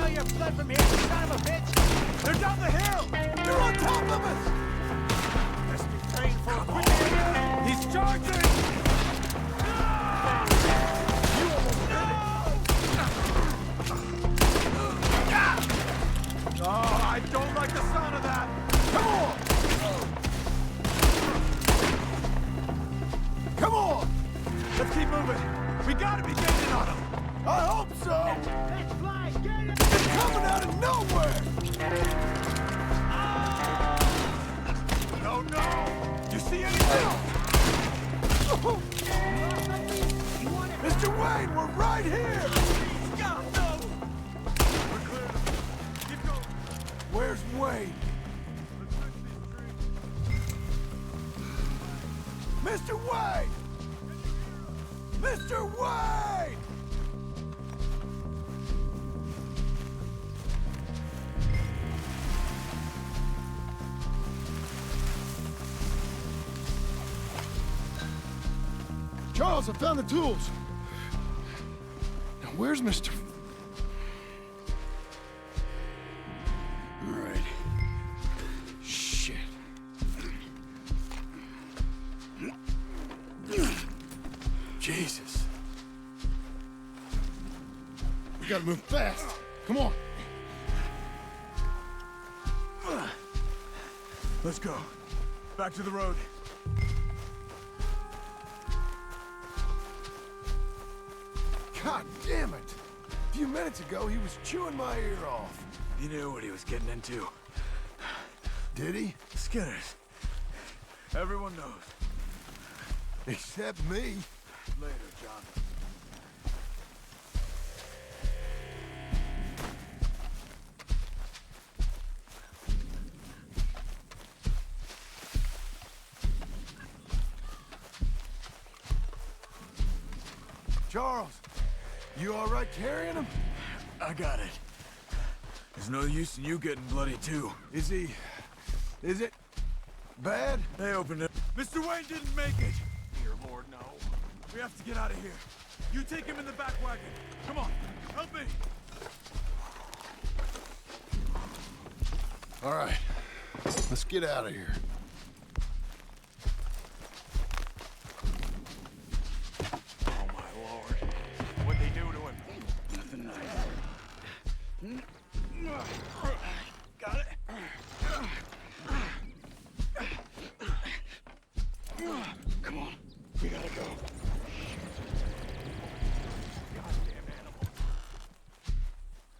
know you fled from here, you son of a bitch! They're down the hill! They're on top of us! Must be painful. He's charging! Oh, I don't like the sound of that! Come on! Come on! Let's keep moving. We gotta be gaining on them. I hope so! Let's fly! Get it! It's coming out of nowhere! No, no! You see anything? Mr. Wayne, we're right here! No! We're clear. Keep going. Where's Wayne? Mr. Wayne! Mr. Wayne! Charles, I found the tools. Now, where's Mr. All right. Shit. Jesus. We gotta move fast. Come on. Let's go. Back to the road. God damn it! A few minutes ago, he was chewing my ear off. He knew what he was getting into. Did he? Skinners. Everyone knows. Except me. Later, John. Charles, you all right carrying him? I got it. There's no use in you getting bloody, too. Is he... is it... bad? They opened it. Mr. Wayne didn't make it! Dear Lord, no. We have to get out of here. You take him in the back wagon. Come on, help me! All right, let's get out of here. Oh, my Lord. What'd they do to him? Nothing nice. Got it. Come on, we gotta go. Goddamn animal.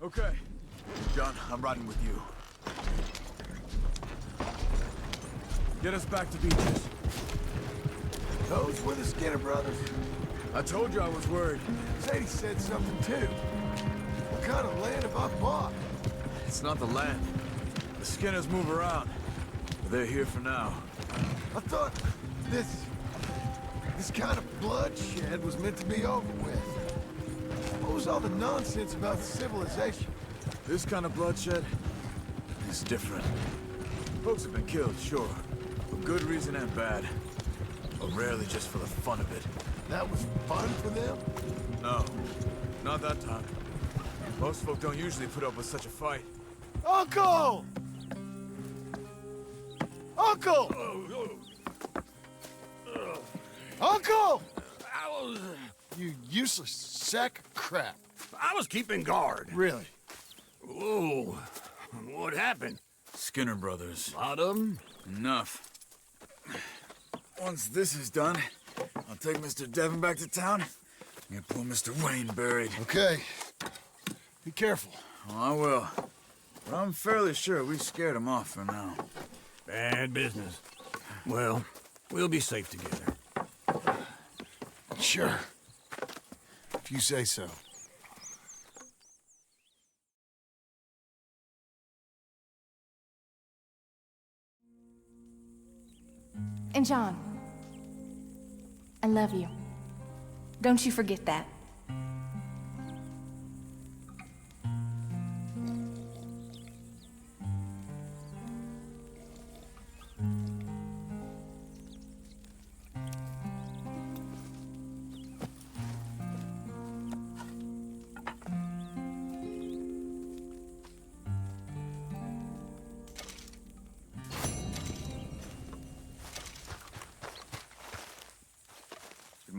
Okay, John, I'm riding with you. Get us back to Beaches. Those were the Skinner brothers. I told you I was worried. Sadie said something too. What kind of land have I bought? It's not the land. The Skinners move around. But they're here for now. I thought this kind of bloodshed was meant to be over with. What was all the nonsense about civilization? This kind of bloodshed is different. Folks have been killed, sure. For good reason and bad. But rarely just for the fun of it. That was fun for them? No, not that time. Most folk don't usually put up with such a fight. Uncle! Uncle! Uncle! You useless sack of crap. I was keeping guard. Really? Whoa. What happened? Skinner brothers. Lot of them? Enough. Once this is done, I'll take Mr. Devon back to town and get poor Mr. Wayne buried. Okay. Be careful. Oh, I will. But I'm fairly sure we scared him off for now. Bad business. Well, we'll be safe together. Sure. If you say so. And John, I love you. Don't you forget that.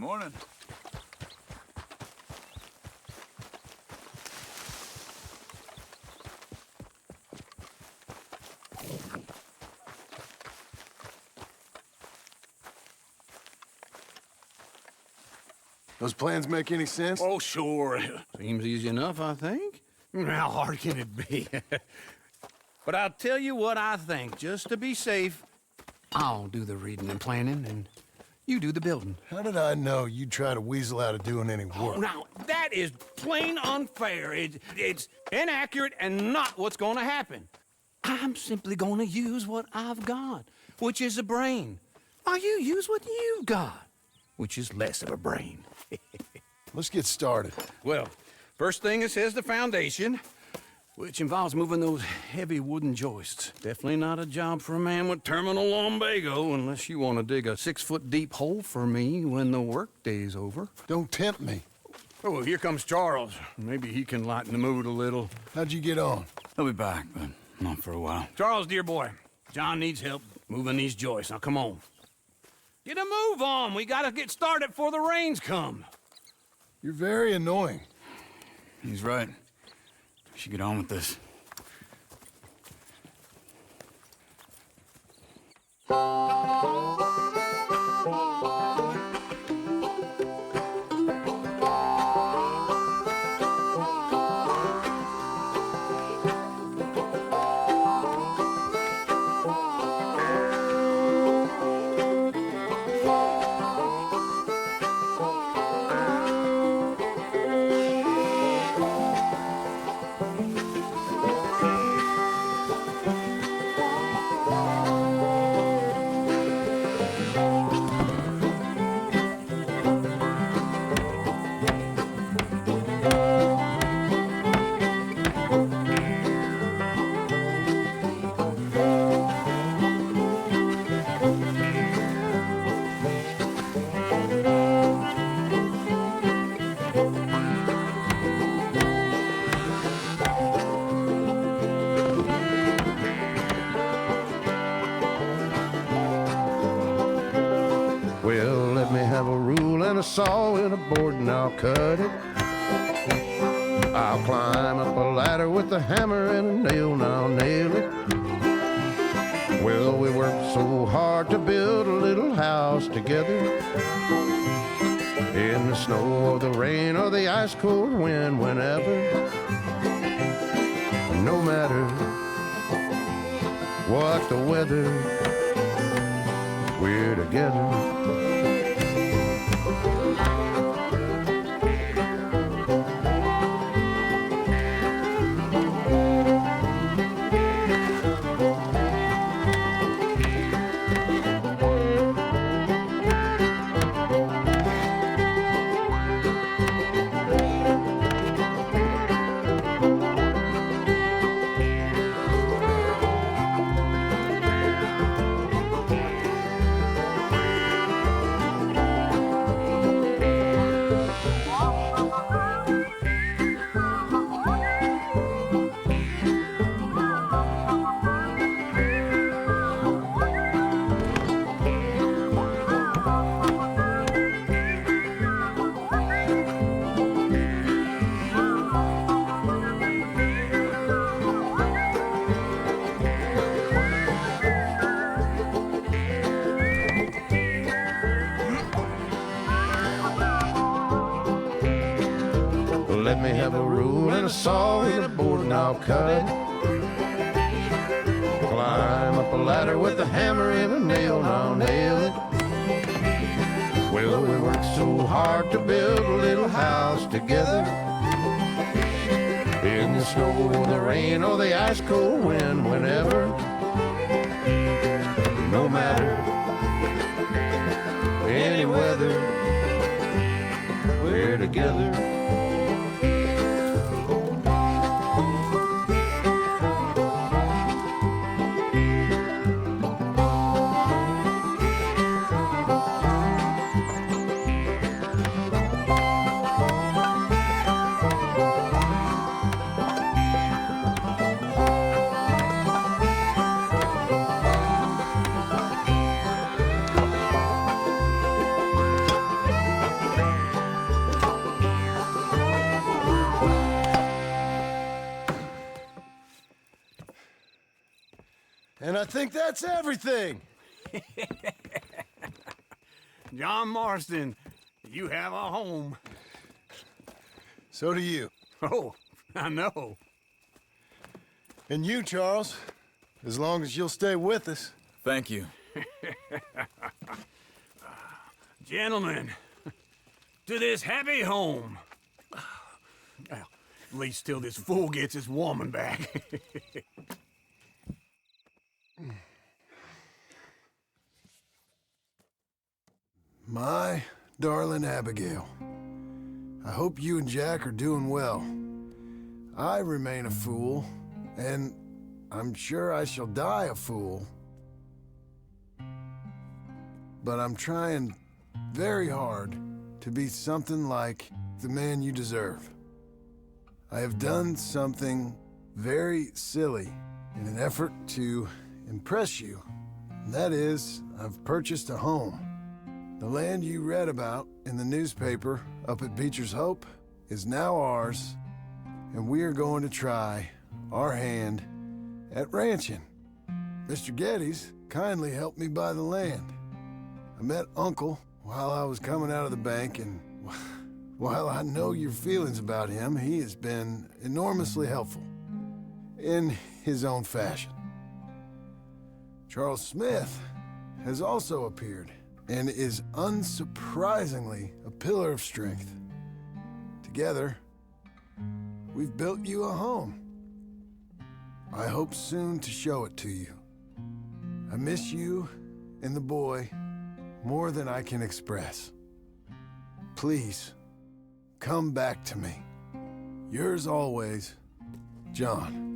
morning. Those plans make any sense? Oh, sure. Seems easy enough, I think. How hard can it be? But I'll tell you what I think. Just to be safe, I'll do the reading and planning, and you do the building. How did I know you'd try to weasel out of doing any work? Now, that is plain unfair. It's inaccurate and not what's going to happen. I'm simply going to use what I've got, which is a brain. While you use what you've got, which is less of a brain. Let's get started. Well, first thing it says the foundation, which involves moving those heavy wooden joists. Definitely not a job for a man with terminal lumbago, unless you want to dig a 6-foot deep hole for me when the workday's over. Don't tempt me. Oh, here comes Charles. Maybe he can lighten the mood a little. How'd you get on? He'll be back, but not for a while. Charles, dear boy, John needs help moving these joists. Now, come on. Get a move on. We gotta get started before the rains come. You're very annoying. He's right. We should get on with this. Well, let me have a rule and a saw and a board and I'll cut it. I'll climb up a ladder with a hammer and a nail and I'll nail it. Well, we worked so hard to build a little house together. In the snow or the rain or the ice cold wind, whenever. No matter what the weather, we're together. Let me have a rule and a saw and a board and I'll cut. Climb up a ladder with a hammer and a nail and I'll nail it. Well, we worked so hard to build a little house together. In the snow, the rain, or the ice cold wind, whenever. No matter any weather, we're together. I think that's everything. John Marston, you have a home. So do you. Oh, I know. And you, Charles, as long as you'll stay with us. Thank you. Gentlemen, to this happy home. Well, at least till this fool gets his woman back. My darling Abigail, I hope you and Jack are doing well. I remain a fool, and I'm sure I shall die a fool. But I'm trying very hard to be something like the man you deserve. I have done something very silly in an effort to impress you. And that is, I've purchased a home. The land you read about in the newspaper up at Beecher's Hope is now ours, and we are going to try our hand at ranching. Mr. Geddes kindly helped me buy the land. I met Uncle while I was coming out of the bank, and while I know your feelings about him, he has been enormously helpful in his own fashion. Charles Smith has also appeared and is unsurprisingly a pillar of strength. Together, we've built you a home. I hope soon to show it to you. I miss you and the boy more than I can express. Please, come back to me. Yours always, John.